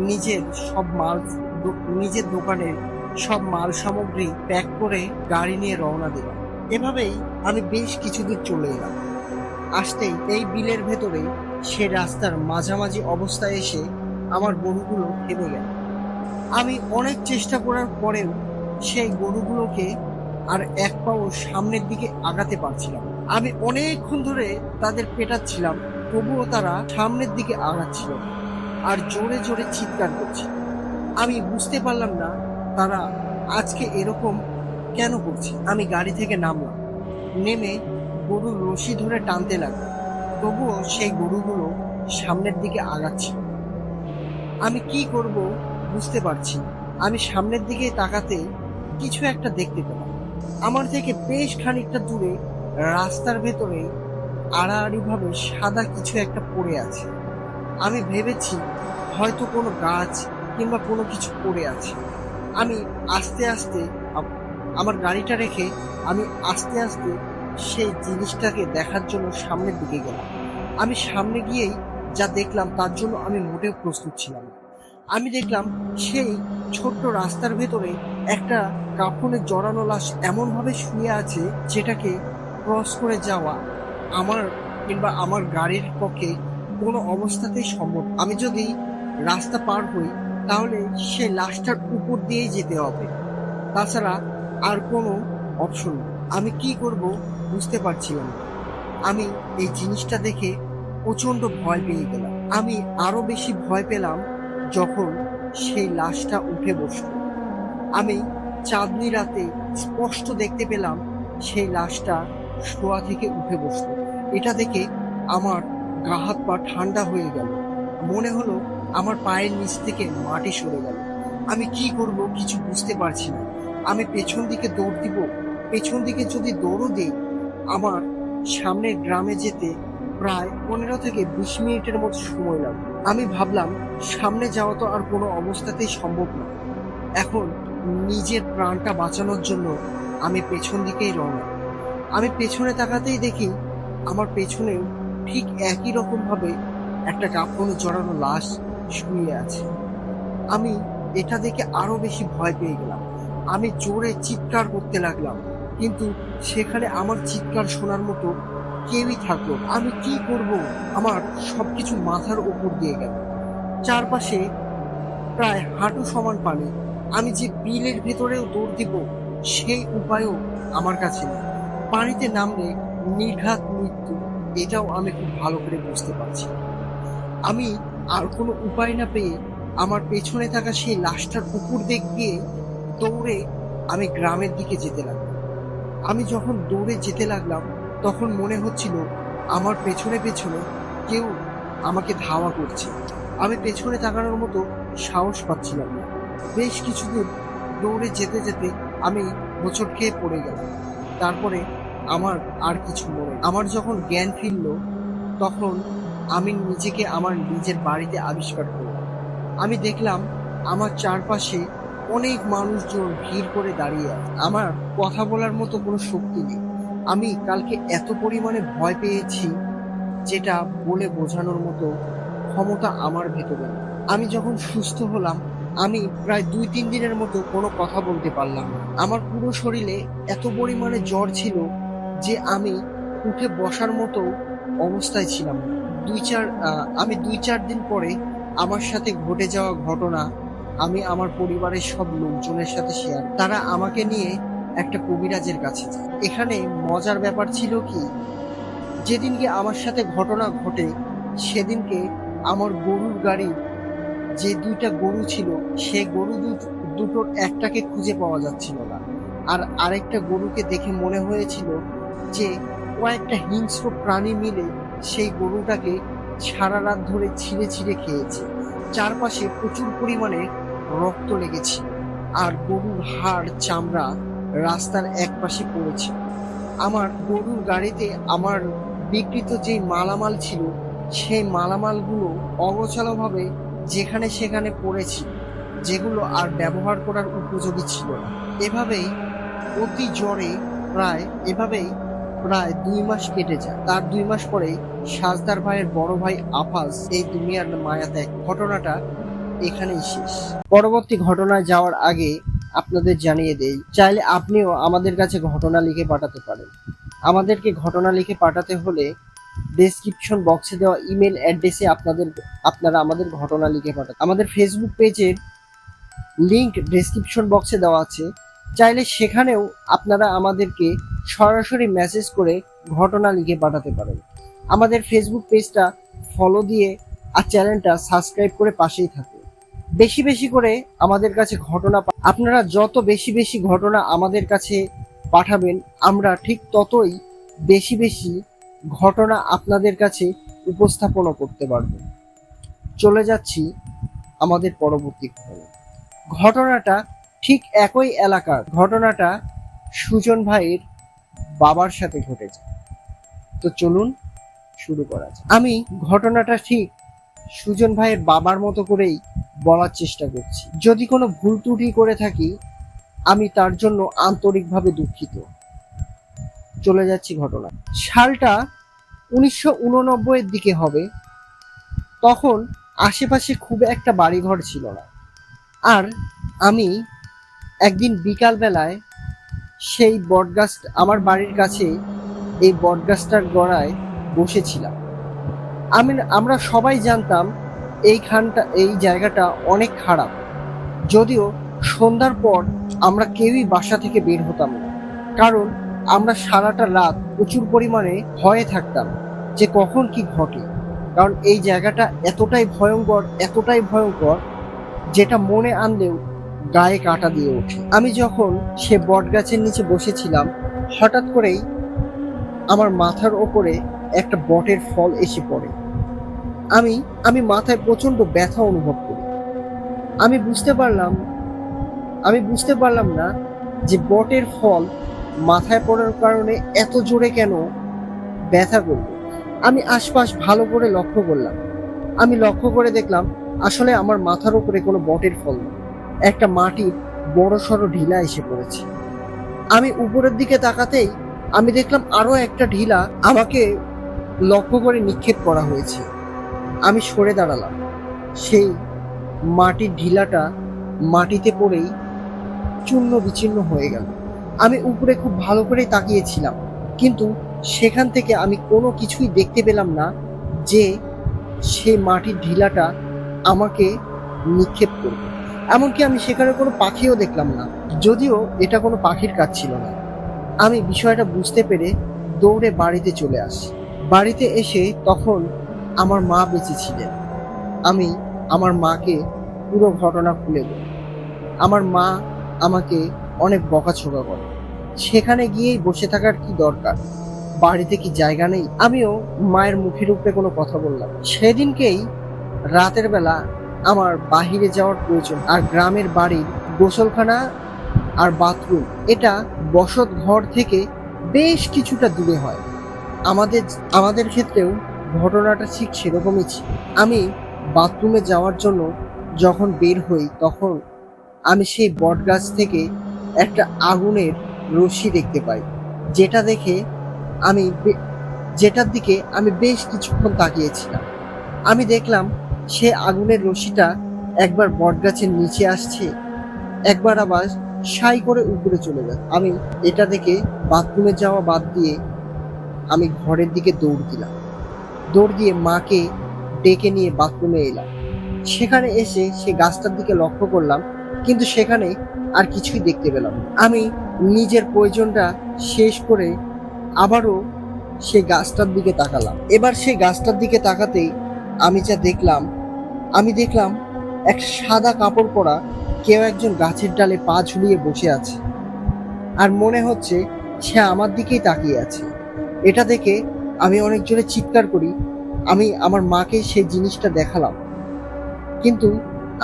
Speaker 1: নিজের সব মাল নিজের দোকানের সব মাল সামগ্রী প্যাক করে গাড়ি নিয়ে রওনা দিলাম। এভাবেই আমি বেশ কিছু দূর চলে এলাম। আসতেই এই বিলের ভেতরে সে রাস্তার মাঝামাঝি অবস্থায় এসে আমার গরুগুলো থেমে গেল। আমি অনেক চেষ্টা করার পরেও সেই গরুগুলোকে আর এক পাও সামনের দিকে আগাতে পারছিলাম। আমি অনেকক্ষণ ধরে তাদের পেটাচ্ছিলাম, তবুও তারা সামনের দিকে আগাচ্ছিল আর জোরে জোরে চিৎকার করছে। আমি বুঝতে পারলাম না তারা আজকে এরকম কেন করছে। আমি গাড়ি থেকে নামলাম, নেমে গরুর রশি ধরে টানতে লাগলাম, তবুও সেই গরুগুলো সামনের দিকে আগাচ্ছিল। আমি কি করব বুঝতে পারছি। আমি সামনের দিকে তাকাতে কিছু একটা দেখতে পেলাম। আমার থেকে বেশ খানিকটা দূরে রাস্তার ভেতরে আড়াআড়ি ভাবে সাদা কিছু একটা পড়ে আছে। আমি ভেবেছি হয়তো কোনো গাছ কিংবা কোনো কিছু পড়ে আছে। আমি আস্তে আস্তে আমার গাড়িটা রেখে আমি আস্তে আস্তে সেই জিনিসটাকে দেখার জন্য সামনের দিকে গেলাম। আমি সামনে গিয়েই যা দেখলাম তার জন্য আমি মোটেও প্রস্তুত ছিলাম না। আমি দেখলাম সেই ছোট্ট রাস্তার ভেতরে একটা কাফনে জড়ানো লাশ এমন ভাবে শুয়ে আছে, যেটাকে ক্রস করে যাওয়া আমার কিংবা আমার গাড়ির পক্ষে কোনো অবস্থাতেই সম্ভব। আমি যদি রাস্তা পার হই তাহলে সে লাশটার উপর দিয়েই যেতে হবে, তাছাড়া আর কোনো অপশন নেই। আমি কি করব বুঝতে পারছিলাম না। আমি এই জিনিসটা দেখে প্রচন্ড ভয় পেয়ে গেলাম। আমি আরো বেশি ভয় পেলাম যখন সেই লাশটা উঠে বসলো। আমি চাঁদনি রাতে স্পষ্ট দেখতে পেলাম সেই লাশটা শোয়া থেকে উঠে বসলো। এটা দেখে আমার গা হাত পা ঠান্ডা হয়ে গেল। মনে হলো আমার পায়ের নিচ থেকে মাটি সরে গেল। আমি কি করব কিছু বুঝতে পারছি না। আমি পেছন দিকে দৌড় দিব, পেছন দিকে যদি দৌড়ও দিই আমার সামনের গ্রামে যেতে প্রায় 15 থেকে 20 মিনিটের মতো সময় লাগবে। আমি ভাবলাম সামনে যাওয়া তো আর কোনো অবস্থাতেই সম্ভব না। এখন নিজের প্রাণটা বাঁচানোর জন্য আমি পেছন দিকেই রওনা। আমি পেছনে তাকাতেই দেখি আমার পেছনেও ঠিক একই রকম ভাবে একটা কাফনে জড়ানো লাশ শুয়ে আছে। আমি এটা দেখে আরো বেশি ভয় পেয়ে গেলাম। আমি জোরে চিৎকার করতে লাগলাম, কিন্তু সেখানে আমার চিৎকার শোনার মতো কেউই থাকলো না। আমি কি করব? আমার সবকিছু মাথার উপর দিয়ে গেল। চারপাশে প্রায় হাঁটু সমান পানি। আমি যে বিলের ভেতরেও দৌড় দিব সেই উপায়ও আমার কাছে নেই। পানিতে নামলে নির্ঘাত মৃত্যু, এটাও আমি খুব ভালো করে বুঝতে পারছি। আমি আর কোনো উপায় না পেয়ে আমার পেছনে থাকা সেই লাশটার উপর দিক দিয়ে দৌড়ে আমি গ্রামের দিকে যেতে লাগলাম। আমি যখন দৌড়ে যেতে লাগলাম তখন মনে হচ্ছিল আমার পেছনে পেছনে কেউ আমাকে ধাওয়া করছে। আমি পেছনে তাকানোর মতো সাহস পাচ্ছিলাম না। বেশ কিছুদূর দৌড়ে যেতে যেতে আমি হোঁচট খেয়ে পড়ে গেলাম। তারপরে আমার আর কিছু মনে নেই। আমার যখন জ্ঞান ফিরল তখন আমি নিজেকে আমার নিজের বাড়িতে আবিষ্কার করলাম। আমি দেখলাম আমার চারপাশে অনেক মানুষজন ভিড় করে দাঁড়িয়ে আছে। আমার কথা বলার মতো কোনো শক্তি নেই। আমি কালকে এত পরিমাণে ভয় পেয়েছি যেটা বলে বোঝানোর মতো ক্ষমতা আমার ভেতরে নেই। আমি যখন সুস্থ হলাম আমি প্রায় 2-3 দিনের মতো কোনো কথা বলতে পারলাম না। আমার পুরো শরীরে এত পরিমাণে জ্বর ছিল যে আমি উঠে বসার মতো অবস্থায় ছিলাম না। আমি 2-4 দিন পরে আমার সাথে ঘটে যাওয়া ঘটনা আমি আমার পরিবারের সব লোকজনের সাথে শেয়ার। তারা আমাকে নিয়ে একটা কবিরাজের কাছে যায়। এখানে মজার ব্যাপার ছিল কি, যেদিনকে আমার সাথে ঘটনা ঘটে সেদিনকে আমার গরুর গাড়ি যে 2টা গরু ছিল সেই গরু দুটোর একটাকে খুঁজে পাওয়া যাচ্ছিল না, আর আরেকটা গরুকে দেখে মনে হয়েছিল যে কয়েকটা হিংস্র প্রাণী মিলে সেই গরুটাকে সারা রাত ধরে ছিঁড়ে ছিঁড়ে খেয়েছে। চারপাশে প্রচুর পরিমাণে রক্ত লেগেছিল আর গরুর হাড় চামড়া রাস্তার একপাশে পড়েছে। আমার গরুর গাড়িতে আমার বিকৃত যে মালামাল ছিল সেই মালামালগুলো অগোছালোভাবে যেখানে সেখানে পড়েছিল, যেগুলো আর ব্যবহার করার উপযোগী ছিল না। এভাবেই অতি জ্বরে এভাবেই প্রায় 2 মাস কেটে যায়। তার 2 মাস পরে সাজদার ভাইয়ের বড় ভাই আফাজ এই দুনিয়ার মায়া ত্যাগ। ঘটনাটা এখানেই শেষ। পরবর্তী ঘটনায় যাওয়ার আগে আপনাদের জানিয়ে দেই, চাইলে আপনিও আমাদের কাছে ঘটনা লিখে পাঠাতে পারেন। আমাদেরকে ঘটনা লিখে পাঠাতে হলে ডেসক্রিপশন বক্সে দেওয়া ইমেল অ্যাড্রেসে আপনারা আমাদের ঘটনা লিখে পাঠান। আমাদের ফেসবুক পেজের লিংক ডেসক্রিপশন বক্সে দেওয়া আছে, চাইলে সেখানেও আপনারা আমাদেরকে সরাসরি মেসেজ করে ঘটনা লিখে পাঠাতে পারেন। আমাদের ফেসবুক পেজটা ফলো দিয়ে আর চ্যানেলটা সাবস্ক্রাইব করে পাশেই থাকুন। বেশি বেশি করে আমাদের কাছে ঘটনা আপনারা যত বেশি বেশি ঘটনা আমাদের কাছে পাঠাবেন আমরা ঠিক ততই বেশি বেশি ঘটনা আপনাদের কাছে উপস্থাপনা করতে পারব। চলে যাচ্ছি আমাদের পরবর্তী ঘটনাটা ঠিক একই এলাকার। ঘটনাটা সুজন ভাইয়ের বাবার সাথে ঘটেছে। তো চলুন শুরু করা যাক। আমি ঘটনাটা ঠিক সুজন ভাইয়ের বাবার মতো করেই বলার চেষ্টা করছি। যদি কোনো ভুল ত্রুটি করে থাকি আমি তার জন্য আন্তরিকভাবে দুঃখিত। চলে যাচ্ছি ঘটনা। সালটা 1989-এর দিকে হবে। তখন আশেপাশে খুব একটা বাড়িঘর ছিল না। আর আমি একদিন বিকাল বেলায় সেই বটগাছ, আমার বাড়ির কাছে এই বটগাছটার গোড়ায় বসেছিলাম। আমরা সবাই জানতাম এই জায়গাটা অনেক খারাপ। যদিও সন্ধ্যার পর আমরা কেউই বাসা থেকে বের হতাম না, কারণ আমরা সারাটা রাত প্রচুর পরিমাণে ভয়ে থাকতাম যে কখন কি ঘটে। কারণ এই জায়গাটা এতটাই ভয়ঙ্কর যেটা মনে আনলেও গায়ে কাঁটা দিয়ে ওঠে। আমি যখন সে বটগাছের নিচে বসেছিলাম, হঠাৎ করেই আমার মাথার ওপরে একটা বটের ফল এসে পড়ে। আমি মাথায় প্রচন্ড ব্যথা অনুভব করি। আমি বুঝতে পারলাম না যে বটের ফল মাথায় পড়ার কারণে এত জোরে কেন ব্যথা করবে। আমি আশপাশ ভালো করে লক্ষ্য করলাম। আমি লক্ষ্য করে দেখলাম আসলে আমার মাথার উপরে কোনো বটের ফল নেই, একটা মাটির বড় সড়ো ঢিলা এসে পড়েছে। আমি উপরের দিকে তাকাতেই আমি দেখলাম আরো একটা ঢিলা আমাকে লক্ষ্য করে নিক্ষেপ করা হয়েছে। আমি সরে দাঁড়ালাম। সেই মাটির ঢিলাটা মাটিতে পড়েই চূর্ণ বিচূর্ণ হয়ে গেল। আমি উপরে খুব ভালো করে তাকিয়েছিলাম, কিন্তু সেখান থেকে আমি কোনো কিছুই দেখতে পেলাম না যে সেই মাটির ঢিলাটা আমাকে নিক্ষেপ করবে। এমনকি আমি সেখানে কোনো পাখিও দেখলাম না, যদিও এটা কোনো পাখির কাজ ছিল না। আমি বিষয়টা বুঝতে পেরে দৌড়ে বাড়িতে চলে আসি। বাড়িতে এসে তখন আমার মা বেঁচে ছিলেন। আমি আমার মাকে পুরো ঘটনা খুলে বলি। আমার মা আমাকে অনেক বকাঝকা করে, সেখানে গিয়েই বসে থাকার কি দরকার, বাড়িতে কি জায়গা নেই। আমিও মায়ের মুখের উপরে কোনো কথা বললাম। সেদিনকেই রাতের বেলা আমার বাহিরে যাওয়ার প্রয়োজন, আর গ্রামের বাড়ির গোসলখানা আর বাথরুম এটা বসত ঘর থেকে বেশ কিছুটা দূরে হয়। আমাদের ক্ষেত্রেও ঘটনাটা ঠিক সেরকমই ছিল। আমি বাথরুমে যাওয়ার জন্য যখন বের হই, তখন আমি সেই বটগাছ থেকে একটা আগুনের রশ্মি দেখতে পাই, যেটার দিকে আমি বেশ কিছুক্ষণ তাকিয়েছিলাম। আমি দেখলাম সে আগুনের রশ্মিটা একবার বটগাছের নিচে আসছে, একবার আবার সাই করে উপরে চলে যাচ্ছে। আমি এটা দেখে বাথরুমে যাওয়া বাদ দিয়ে আমি ঘরের দিকে দৌড় দিয়ে মাকে ডেকে নিয়ে বাথরুমে এলাম। সেখানে এসে সে গাছটার দিকে লক্ষ্য করলাম, কিন্তু সেখানে আর কিছুই দেখতে পেলাম না। আমি নিজের প্রয়োজনটা শেষ করে আবারও সে গাছটার দিকে তাকালাম। এবার সেই গাছটার দিকে তাকাতেই আমি দেখলাম এক সাদা কাপড় পরা কেউ একজন গাছের ডালে পা ঝুলিয়ে বসে আছে, আর মনে হচ্ছে সে আমার দিকেই তাকিয়ে আছে। এটা দেখে আমি অনেক জোরে চিৎকার করি। আমি আমার মাকে সেই জিনিসটা দেখালাম, কিন্তু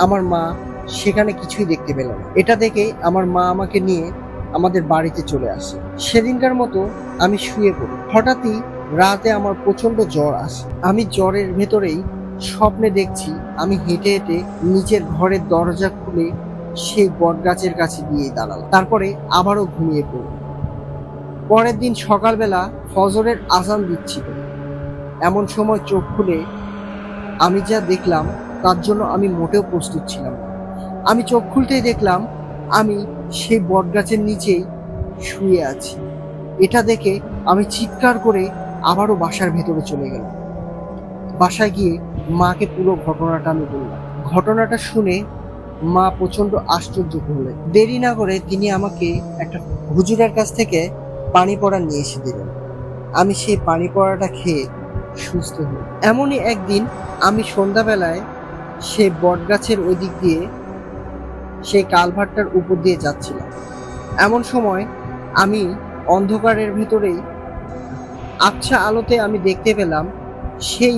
Speaker 1: আমার মা সেখানে কিছুই দেখতে পেল না। এটা দেখে আমার মা আমাকে নিয়ে আমাদের বাড়িতে চলে আসে। সেদিনকার মতো আমি শুয়ে পড়ি। হঠাৎই রাতে আমার প্রচন্ড জ্বর আসে। আমি জ্বরের ভেতরেই স্বপ্নে দেখছি আমি হেঁটে হেঁটে নিজের ঘরের দরজা খুলে সেই বটগাছের কাছে গিয়ে দাঁড়ালাম। তারপরে আবারও ঘুমিয়ে পড়ি। পরের দিন সকালবেলা ফজরের আজান দিচ্ছিল। এমন সময় চোখ খুলে আমি যা দেখলাম তার জন্য আমি মোটেও প্রস্তুত ছিলাম না। আমি চোখ খুলতেই দেখলাম আমি সেই বটগাছের নিচেই শুয়ে আছি। এটা দেখে আমি চিৎকার করে আবারও বাসার ভেতরে চলে গেলাম। বাসায় গিয়ে মাকে পুরো ঘটনাটা আমি বললাম। ঘটনাটা শুনে মা প্রচন্ড আশ্চর্য হলেন। দেরি না করে তিনি আমাকে একটা হুজুরের কাছ থেকে পানি পড়া নিয়ে এসে দিলেন। আমি সেই পানি পড়াটা খেয়ে সুস্থ হই। এমনই একদিন আমি সন্ধ্যাবেলায় সেই বটগাছের ওই দিক দিয়ে সেই কালভার্টটার উপর দিয়ে যাচ্ছিলাম। এমন সময় আমি অন্ধকারের ভেতরেই আবছা আলোতে আমি দেখতে পেলাম সেই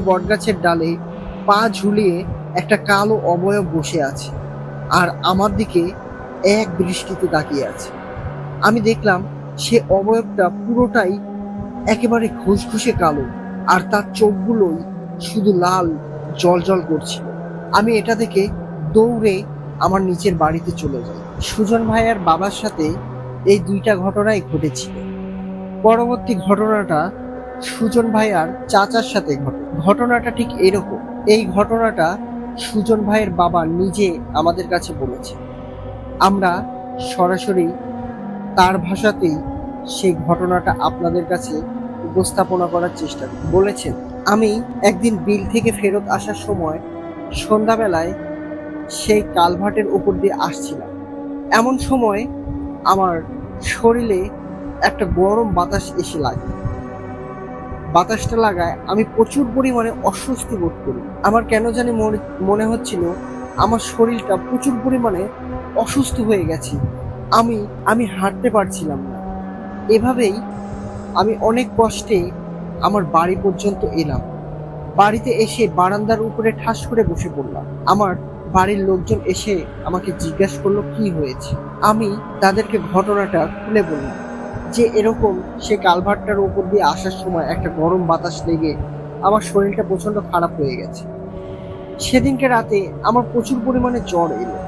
Speaker 1: বটগাছের ডালে পা ঝুলিয়ে একটা কালো অবয়ব বসে আছে, আর আমার দিকে এক দৃষ্টিতে তাকিয়ে আছে। আমি দেখলাম সে অবয়বটা পুরোটাই একেবারে ঘুষঘুষে কালো, আর তার চোখগুলোই শুধু লাল জ্বলজ্বল করছিল। আমি এটা দেখে দৌড়ে আমার নিচের বাড়িতে চলে যাই। সুজন ভাইয়ার বাবার সাথে এই দুইটা ঘটনাই ঘটেছিল। পরবর্তী ঘটনাটা সুজন ভাইয়ার চাচার সাথে ঘটে। ঘটনাটা ঠিক এরকম। এই ঘটনাটা সুজন ভাইয়ের বাবা নিজে আমাদের কাছে বলেছে। আমরা সরাসরি তার ভাষাতেই সেই ঘটনাটা আপনাদের কাছে উপস্থাপনা করার চেষ্টা করি। বলেছেন, আমি একদিন বিল থেকে ফেরত আসার সময় সন্ধ্যাবেলায় সেই কালভার্টের উপর দিয়ে আসছিলাম। এমন সময় আমার শরীরে একটা গরম বাতাস এসে লাগে। বাতাসটা লাগায় আমি প্রচুর পরিমাণে অস্বস্তি বোধ করি। আমার কেন জানি মনে হচ্ছিল আমার শরীরটা প্রচুর পরিমাণে অসুস্থ হয়ে গেছে। আমি হাঁটতে পারছিলাম না। এভাবেই আমি অনেক কষ্টে আমার বাড়ি পর্যন্ত এলাম। বাড়িতে এসে বারান্দার উপরে ঠাস করে বসে পড়লাম। আমার বাড়ির লোকজন এসে আমাকে জিজ্ঞাসা করলো কি হয়েছে। আমি তাদেরকে ঘটনাটা খুলে বললাম যে এরকম সে কালভার্টটার উপর দিয়ে আসার সময় একটা গরম বাতাস লেগে আমার শরীরটা প্রচন্ড খারাপ হয়ে গেছে। সেদিনকে রাতে আমার প্রচুর পরিমাণে জ্বর এলো।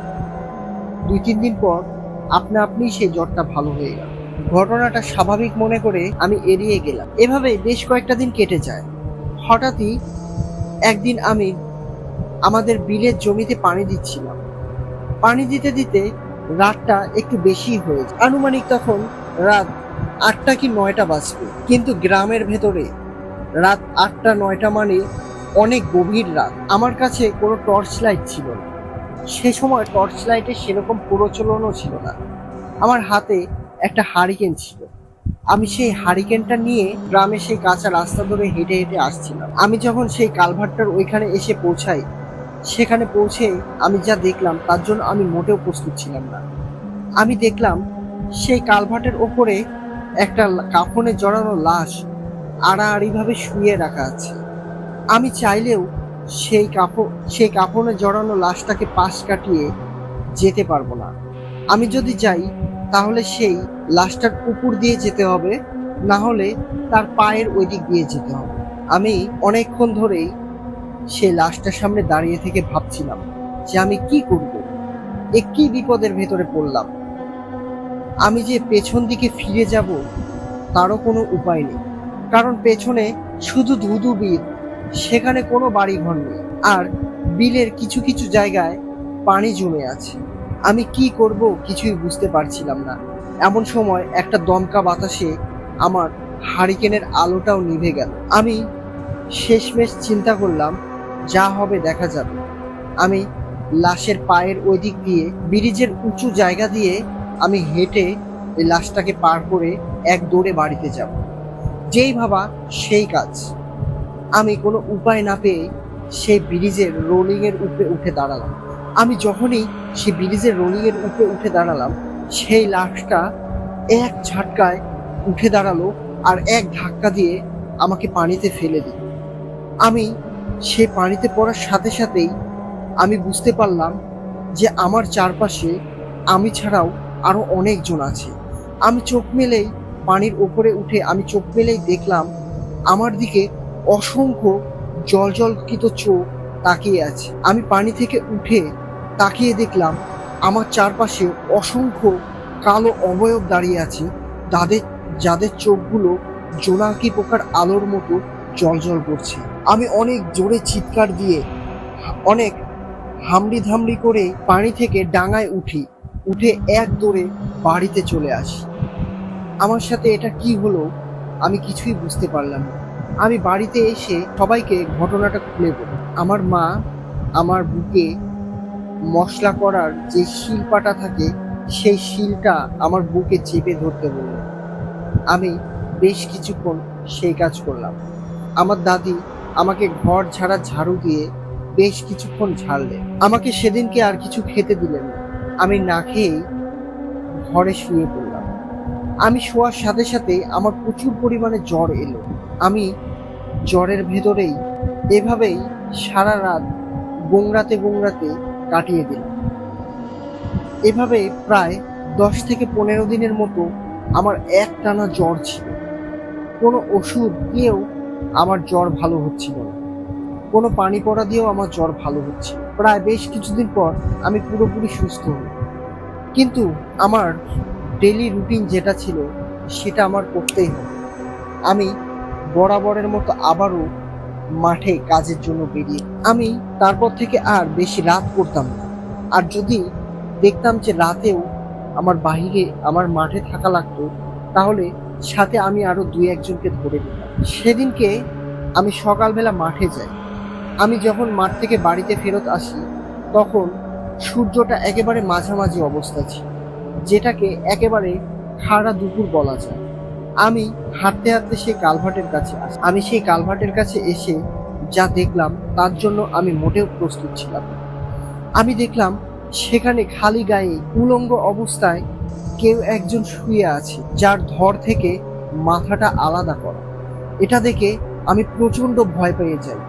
Speaker 1: 2-3 দিন পর আপনি সেই জ্বরটা ভালো হয়ে গেল। ঘটনাটা স্বাভাবিক মনে করে আমি এড়িয়ে গেলাম। এভাবে বেশ কয়েকটা দিন কেটে যায়। হঠাৎই একদিন আমি আমাদের বিলের জমিতে পানি দিচ্ছিলাম। পানি দিতে দিতে রাতটা একটু বেশি হয়েছে। আনুমানিক তখন রাত 8টা কি 9টা বাজবে। কিন্তু গ্রামের ভেতরে রাত 8টা-9টা মানে অনেক গভীর রাত। আমার কাছে কোনো টর্চ লাইট ছিল না। সে সময় টর্চ লাইটের সেরকম প্রচলনও ছিল না। আমার হাতে একটা হারিকেন ছিল। আমি সেই হারিকেনটা নিয়ে গ্রামে সেই কাঁচা রাস্তা ধরে হেঁটে হেঁটে আসছিলাম। আমি যখন সেই কালভার্টটার ওইখানে এসে পৌঁছাই, সেখানে পৌঁছে আমি যা দেখলাম তার জন্য আমি মোটেও প্রস্তুত ছিলাম না। আমি দেখলাম সেই কালভার্টের ওপরে একটা কাফনে জড়ানো লাশ আড়াআড়িভাবে শুয়ে রাখা আছে। আমি চাইলেও সেই কাফনে জড়ানো লাশটাকে পাশ কাটিয়ে যেতে পারবো না। আমি যদি যাই তাহলে সেই লাশটার উপর দিয়ে যেতে হবে, না হলে তার পায়ের ওই দিক দিয়ে যেতে হবে। আমি অনেকক্ষণ ধরেই সেই লাশটার সামনে দাঁড়িয়ে থেকে ভাবছিলাম যে আমি কি করব, কি বিপদের ভেতরে পড়লাম। আমি যে পেছন দিকে ফিরে যাব তারও কোনো উপায় নেই, কারণ পেছনে শুধু ধুধু বিল, সেখানে কোনো বাড়িঘর নেই। আর বিলের কিছু কিছু জায়গায় পানি জমে আছে। আমি কি করব কিছুই বুঝতে পারছিলাম না। এমন সময় একটা দমকা বাতাসে আমার হারিকেনের আলোটাও নিভে গেল। আমি শেষমেশ চিন্তা করলাম যা হবে দেখা যাবে। আমি লাশের পায়ের ওই দিক দিয়ে ব্রিজের উঁচু জায়গা দিয়ে আমি হেঁটে এই লাশটাকে পার করে এক দৌড়ে বাড়িতে যাব। যেই ভাবা সেই কাজ। আমি কোনো উপায় না পেয়ে সেই ব্রিজের রোলিংয়ের উপরে উঠে দাঁড়ালাম। আমি যখনই সেই ব্রিজের রোলিংয়ের উপরে উঠে দাঁড়ালাম, সেই লাশটা এক ঝাটকায় উঠে দাঁড়ালো আর এক ধাক্কা দিয়ে আমাকে পানিতে ফেলে দিল। আমি সেই পানিতে পড়ার সাথে সাথেই আমি বুঝতে পারলাম যে আমার চারপাশে আমি ছাড়াও আরো অনেকজন আছে। আমি চোখ মেলেই পানির ওপরে উঠে আমি চোখ মেলেই দেখলাম আমার দিকে অসংখ্য জলজলকৃত চোখ তাকিয়ে আছে। আমি পানি থেকে উঠে তাকিয়ে দেখলাম আমার চারপাশে অসংখ্য কালো অবয়ব দাঁড়িয়ে আছে, যাদের চোখগুলো জোনাকি পোকার আলোর মতো জলজল করছে। আমি অনেক জোরে চিৎকার দিয়ে অনেক হামড়ি ধামড়ি করে পানি থেকে ডাঙায় উঠে এক দৌড়ে বাড়িতে চলে আসি। আমার সাথে এটা কি হলো আমি কিছুই বুঝতে পারলাম না। আমি বাড়িতে এসে সবাইকে ঘটনাটা খুলে বলি। আমার মা আমার বুকে মশলা করার যে শিলপাটা থাকে সেই শিলটা আমার বুকে চেপে ধরতে বলল। আমি বেশ কিছুক্ষণ সেই কাজ করলাম। আমার দাদি আমাকে ঘর ঝাড়া ঝাড়ু দিয়ে বেশ কিছুক্ষণ ঝাড়লেন। আমাকে সেদিনকে আর কিছু খেতে দিলেন না। আমি না খেয়েই ঘরে শুয়ে পড়লাম। আমি শোয়ার সাথে সাথে আমার প্রচুর পরিমাণে জ্বর এলো। আমি জ্বরের ভেতরেই এভাবেই সারা রাত গোংড়াতে কাটিয়ে দিলাম। এভাবে প্রায় 10 থেকে 15 দিনের মতো আমার একটানা জ্বর ছিল। কোনো ওষুধ দিয়েও আমার জ্বর ভালো হচ্ছিল না, কোনো পানি পড়া দিয়েও আমার জ্বর ভালো হচ্ছে। প্রায় বেশ কিছুদিন পর আমি পুরোপুরি সুস্থ হই। কিন্তু আমার ডেলি রুটিন যেটা ছিল সেটা আমার করতেই হবে। আমি বরাবরের মতো আবারও মাঠে কাজের জন্য বেরিয়ে আমি তারপর থেকে আর বেশি রাত করতাম না। আর যদি দেখতাম যে রাতেও আমার মাঠে থাকা লাগতো, তাহলে সাথে আমি আরো দুই একজনকে ধরে নিতাম। সেদিনকে আমি সকালবেলা মাঠে যাই। আমি যখন মাঠ থেকে বাড়িতে ফেরত আসি, তখন সূর্যটা একেবারে মাঝামাঝি অবস্থা ছিল, যেটাকে একেবারে খাড়া দুপুর বলা যায়। আমি হাঁটতে হাঁটতে সেই কালভার্টের কাছে আসি। আমি সেই কালভার্টের কাছে এসে যা দেখলাম তার জন্য আমি মোটেও প্রস্তুত ছিলাম না। আমি দেখলাম সেখানে খালি গায়ে উলঙ্গ অবস্থায় কেউ একজন শুয়ে আছে, যার ধর থেকে মাথাটা আলাদা করা। এটা দেখে আমি প্রচন্ড ভয় পেয়ে যাই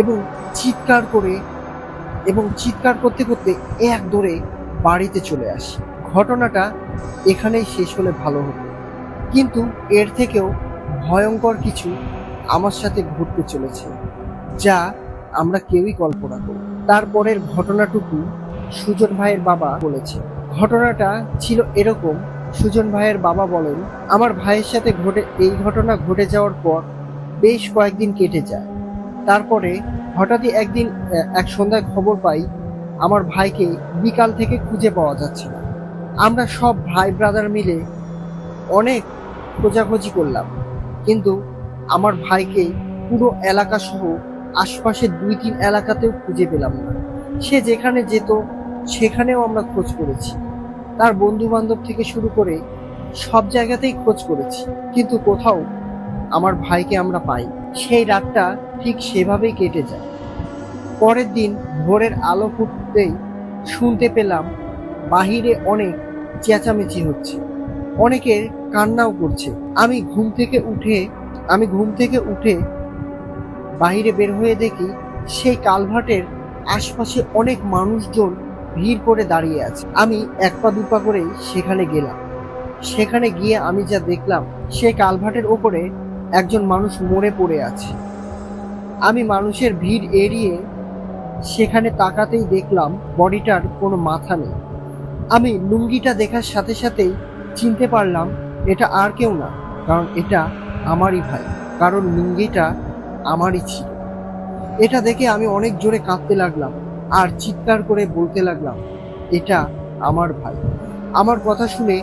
Speaker 1: এবং চিৎকার করে চিৎকার করতে করতে এক দৌড়ে বাড়িতে চলে আসি। ঘটনাটা এখানেই শেষ হলে ভালো হতো, কিন্তু এর থেকেও ভয়ঙ্কর কিছু আমার সাথে ঘটতে চলেছে, যা আমরা কেউই কল্পনা করি। তারপরের ঘটনাটুকু সুজন ভাইয়ের বাবা বলেছে। ঘটনাটা ছিল এরকম: সুজন ভাইয়ের বাবা বলেন, আমার ভাইয়ের সাথে এই ঘটনা ঘটে যাওয়ার পর বেশ কয়েকদিন কেটে যায়। তারপরে হঠাৎই একদিন এক সন্ধ্যায় খবর পাই আমার ভাইকে বিকাল থেকে খুঁজে পাওয়া যাচ্ছে না। আমরা সব ভাই ব্রাদার মিলে অনেক খোঁজাখুঁজি করলাম, কিন্তু আমার ভাইকে পুরো এলাকা সহ আশপাশের 2-3 এলাকাতেও খুঁজে পেলাম না। সে যেখানে যেত সেখানেও আমরা খোঁজ করেছি, তার বন্ধু বান্ধব থেকে শুরু করে সব জায়গাতেই খোঁজ করেছি, কিন্তু কোথাও আমার ভাইকে আমরা পাই। সেই রাতটা ঠিক সেভাবেই কেটে যায়। পরের দিন ভোরের আলো ফুটতেই শুনতে পেলাম বাহিরে অনেক চেঁচামেচি হচ্ছে, অনেকের কান্নাও করছে। আমি ঘুম থেকে উঠে বাহিরে বের হয়ে দেখি সেই কালভার্টের আশপাশে অনেক মানুষজন ভিড় করে দাঁড়িয়ে আছে। আমি এক পা দুপা করে সেখানে গেলাম। সেখানে গিয়ে আমি যা দেখলাম, সেই কালভার্টের ওপরে একজন মানুষ মরে পড়ে আছে। আমি মানুষের ভিড় এড়িয়ে সেখানে তাকাতেই দেখলাম বডিটার কোনো মাথা নেই। আমি লুঙ্গিটা দেখার সাথে সাথেই চিনতে পারলাম এটা আর কেউ না, কারণ এটা আমারই ভাই, কারণ লুঙ্গিটা আমারই ছিল। এটা দেখে আমি অনেক জোরে কাঁদতে লাগলাম আর চিৎকার করে বলতে লাগলাম, এটা আমার ভাই। আমার কথা শুনে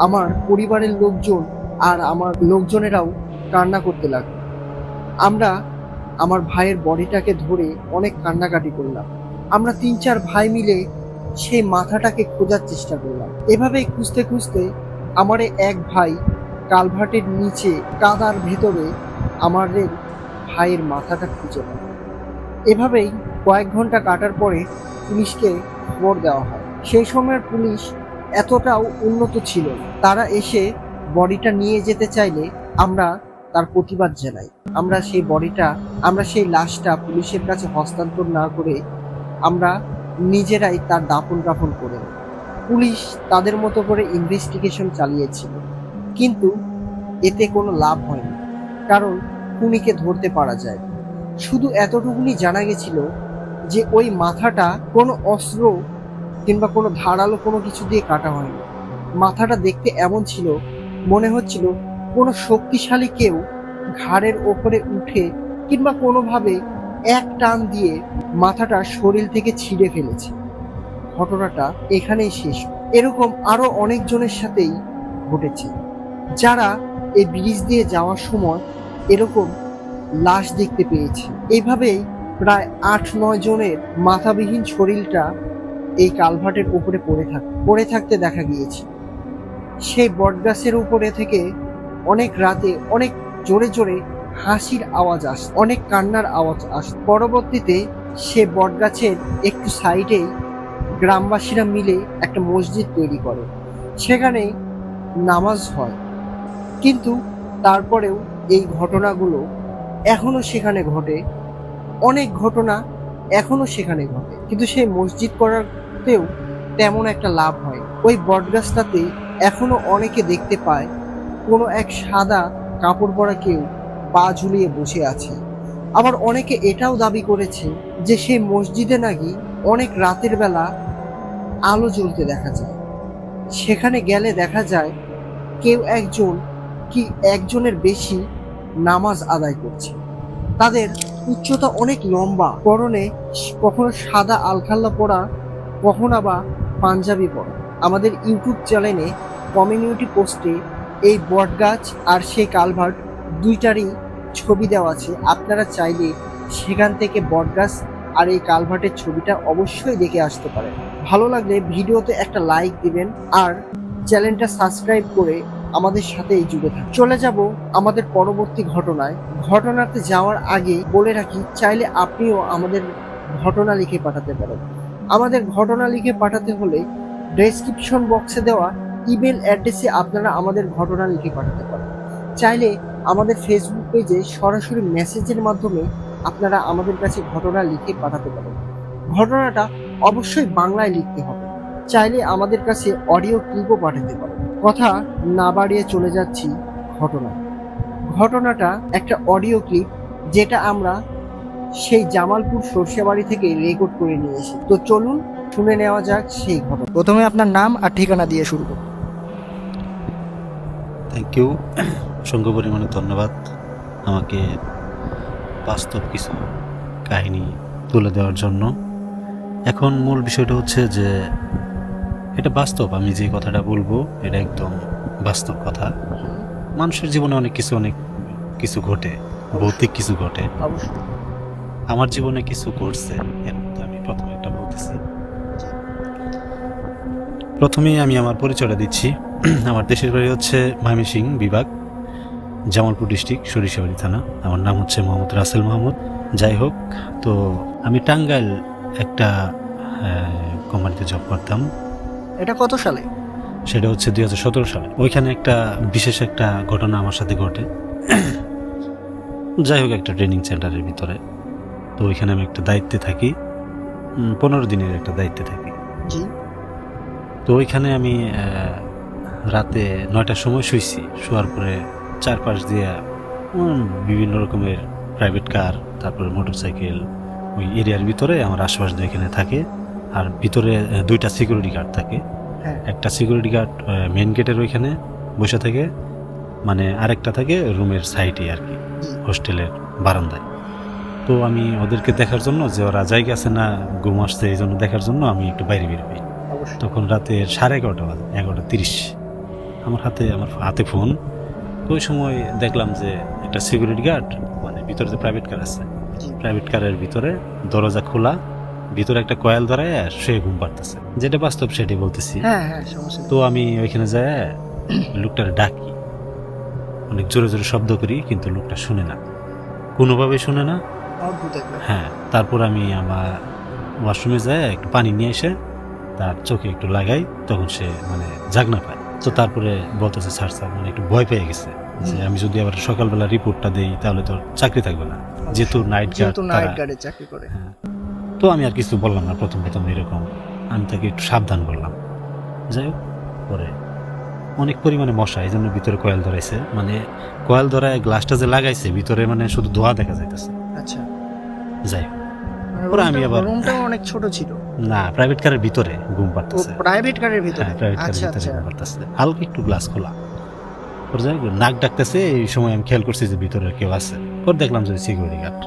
Speaker 1: আমার পরিবারের লোকজন আর আমার লোকজনেরাও কান্না করতে লাগলো। আমরা আমার ভাইয়ের বডিটাকে ধরে অনেক কান্নাকাটি করলাম। আমরা 3-4 ভাই মিলে সেই মাথাটাকে খোঁজার চেষ্টা করলাম। এভাবেই খুঁজতে খুঁজতে আমার এক ভাই কালভার্টের নিচে কাদার ভেতরে আমাদের ভাইয়ের মাথাটা খুঁজে পায়। এভাবেই কয়েক ঘন্টা কাটার পরে পুলিশকে খবর দেওয়া হয়। সেই সময়ের পুলিশ এতটাও উন্নত ছিল না। তারা এসে বডিটা নিয়ে যেতে চাইলে আমরা তার প্রতিবাদ জানাই। আমরা সেই লাশটা পুলিশের কাছে হস্তান্তর না করে আমরা নিজেরাই তার দাফন কাফন করে নিই। পুলিশ তাদের মতো করে ইনভেস্টিগেশন চালিয়েছিল, কিন্তু এতে কোনো লাভ হয়নি, কারণ খুনিকে ধরতে পারা যায়। শুধু এতটুকুনি জানা গেছিল যে ওই মাথাটা কোনো অস্ত্র কিংবা কোনো ধারালো কোনো কিছু দিয়ে কাটা হয়নি। মাথাটা দেখতে এমন ছিল, মনে হচ্ছিল কোনো শক্তিশালী কেউ ঘাড়ের ওপরে উঠে কিংবা কোনোভাবে এক টান দিয়ে মাথাটা শরীর থেকে ছিঁড়ে ফেলেছে। ঘটনাটা এখানেই শেষ। এরকম আরো অনেকজনের সাথেই ঘটেছে, যারা এই ব্রিজ দিয়ে যাওয়ার সময় এরকম লাশ দেখতে পেয়েছে। এইভাবেই প্রায় 8-9 জনের মাথাবিহীন শরীরটা এই কালভার্টের উপরে পড়ে থাকতে দেখা গিয়েছে। সেই বটগাছের উপরে থেকে অনেক রাতে অনেক জোরে জোরে হাসির আওয়াজ আসে, অনেক কান্নার আওয়াজ আসে। পরবর্তীতে সে বটগাছের একটু সাইডেই গ্রামবাসীরা মিলে একটা মসজিদ তৈরি করে, সেখানে নামাজ হয়। কিন্তু তারপরেও এই ঘটনাগুলো এখনো সেখানে ঘটে, অনেক ঘটনা এখনো সেখানে ঘটে, কিন্তু সেই মসজিদ করাতেও তেমন একটা লাভ হয়। ওই বটগাছটাতে এখনো অনেকে দেখতে পায় কোনো এক সাদা কাপড় পরা কেউ পা ঝুলিয়ে বসে আছে। আবার অনেকে এটাও দাবি করেছে যে সেই মসজিদে নাকি অনেক রাতের বেলা আলো জ্বলতে দেখা যায়। সেখানে গেলে দেখা যায় কেউ একজন কি একজনের বেশি নামাজ আদায় করছে। তাদের উচ্চতা অনেক লম্বা, পরনে কখনো সাদা আলখাল্লা পরা, কখনো বা পাঞ্জাবি পরা। আমাদের ইউটিউব চ্যানেলে কমিউনিটি পোস্টে এই বটগাছ আর সেই কালভার্ট দুইটারই ছবি দেওয়া আছে। আপনারা চাইলে সেখান থেকে বটগাছ আর এই কালভার্টের ছবিটা অবশ্যই দেখে আসতে পারেন। ভালো লাগলে ভিডিওতে একটা লাইক দিবেন আর চ্যানেলটা সাবস্ক্রাইব করে আমাদের সাথেই জুড়ে থাকুন। চলে যাব আমাদের পরবর্তী ঘটনায়। ঘটনাতে যাওয়ার আগে বলে রাখি, চাইলে আপনিও আমাদের ঘটনা লিখে পাঠাতে পারেন। আমাদের ঘটনা লিখে পাঠাতে হলে ডেসক্রিপশন বক্সে দেওয়া ইমেল অ্যাড্রেসে আপনারা আমাদের ঘটনা লিখে পাঠাতে পারেন। চাইলে আমাদের ফেসবুক পেজে সরাসরি মেসেজের মাধ্যমে আপনারা আমাদের কাছে ঘটনা লিখে পাঠাতে পারেন। ঘটনাটা অবশ্যই বাংলায় লিখতে হবে। চাইলে আমাদের কাছে অডিও ক্লিপও পাঠাতে পারেন। কথা না বাড়িয়ে চলে যাচ্ছি ঘটনায়। ঘটনাটা একটা অডিও ক্লিপ, যেটা আমরা সেই জামালপুর সরষেবাড়ি থেকে রেকর্ড করে নিয়ে এসেছি। তো চলুন শুনে নেওয়া যাক সেই ঘটনা। প্রথমে আপনার নাম আর ঠিকানা দিয়ে শুরু করুন।
Speaker 2: থ্যাংক ইউ, অসংখ্য পরিমাণে ধন্যবাদ আমাকে বাস্তব কিছু কাহিনী তুলে দেওয়ার জন্য। এখন মূল বিষয়টা হচ্ছে যে এটা বাস্তব, আমি যে কথাটা বলবো এটা একদম বাস্তব কথা। মানুষের জীবনে অনেক কিছু ঘটে, ভৌতিক কিছু ঘটে।
Speaker 1: অবশ্যই
Speaker 2: আমার জীবনে কিছু ঘটছে, এর মধ্যে আমি প্রথমে একটা বলতেছি। প্রথমেই আমি আমার পরিচয়টা দিচ্ছি। আমার দেশের বাড়ি হচ্ছে ময়মনসিংহ বিভাগ, জামালপুর ডিস্ট্রিক্ট, সরিষাবাড়ি থানা। আমার নাম হচ্ছে মোহাম্মদ রাসেল মাহমুদ। যাই হোক, তো আমি টাঙ্গাইল একটা কোম্পানিতে জব করতাম।
Speaker 1: এটা কত সালে?
Speaker 2: সেটা হচ্ছে 2017 সালে। ওইখানে একটা বিশেষ একটা ঘটনা আমার সাথে ঘটে। যাই হোক, একটা ট্রেনিং সেন্টারের ভিতরে। তো ওইখানে আমি একটা দায়িত্বে থাকি, 15 দিনের একটা দায়িত্বে থাকি।
Speaker 1: জি।
Speaker 2: তো ওইখানে আমি রাতে 9টার সময় শুইছি। শোয়ার পরে চারপাশ দিয়ে বিভিন্ন রকমের প্রাইভেট কার, তারপরে মোটরসাইকেল ওই এরিয়ার ভিতরে আমার আশপাশ দিয়ে এখানে থাকে। আর ভিতরে 2টা সিকিউরিটি গার্ড থাকে। একটা সিকিউরিটি গার্ড মেন গেটের ওইখানে বসে থাকে, মানে আরেকটা থাকে রুমের সাইডে আর কি, হোস্টেলের বারান্দায়। তো আমি ওদেরকে দেখার জন্য, যে ওরা জায়গা আছে না ঘুম আসছে, এই জন্য দেখার জন্য আমি একটু বাইরে বের হই। তখন রাতে 11:30 বাজে, 11:30। আমার হাতে ফোন। তো ওই সময় দেখলাম যে একটা সিকিউরিটি গার্ড, মানে ভিতরে যে প্রাইভেট কার আছে, প্রাইভেট কারের ভিতরে দরজা খোলা, ভিতরে একটা কয়েল ধরায় সে ঘুম পাড়তেছে। যেটা বাস্তব সেটাই বলতেছি। তো আমি ওইখানে যায় লোকটার ডাকি, অনেক জোরে জোরে শব্দ করি, কিন্তু লোকটা শুনে না, কোনোভাবে শুনে না। হ্যাঁ, তারপর আমি আমার ওয়াশরুমে যায় একটু পানি নিয়ে এসে তার চোখে একটু লাগাই, তখন সে মানে জাগনা পায়। তো তারপরে বলতেছে স্যার, মানে একটু ভয় পেয়ে গেছে যে আমি যদি আবার সকালবেলা রিপোর্টটা দেই তাহলে তো চাকরি থাকবে না, যেহেতু নাইট গার্ডে চাকরি করে। হ্যাঁ, তো আমি আর কিছু বললাম না প্রথম এরকম, আমি তাকে একটু সাবধান করলাম। যাই হোক, পরে অনেক পরিমাণে মশা, এই জন্য ভিতরে কয়েল ধরাইছে, মানে কয়েল ধরায় গ্লাসটা যে লাগাইছে ভিতরে মানে শুধু ধোঁয়া দেখা যাইতেছে। আচ্ছা, যাই হোক, পরে আমি আবার
Speaker 1: রুমটা অনেক ছোট ছিল
Speaker 2: না, প্রাইভেট কারের ভিতরে ঘুম পাড়তেছে।
Speaker 1: প্রাইভেট কারের ভিতরে?
Speaker 2: হ্যাঁ, প্রাইভেট কারের ভিতরে ঘুম পাড়তেছে, হালকা একটু গ্লাস খোলা। পরে যাই হোক, নাক ডাকতেছে, এই সময় আমি খেয়াল করছি যে ভিতরে কেউ আছে। পরে দেখলাম যে সিকিউরিটি গার্ড।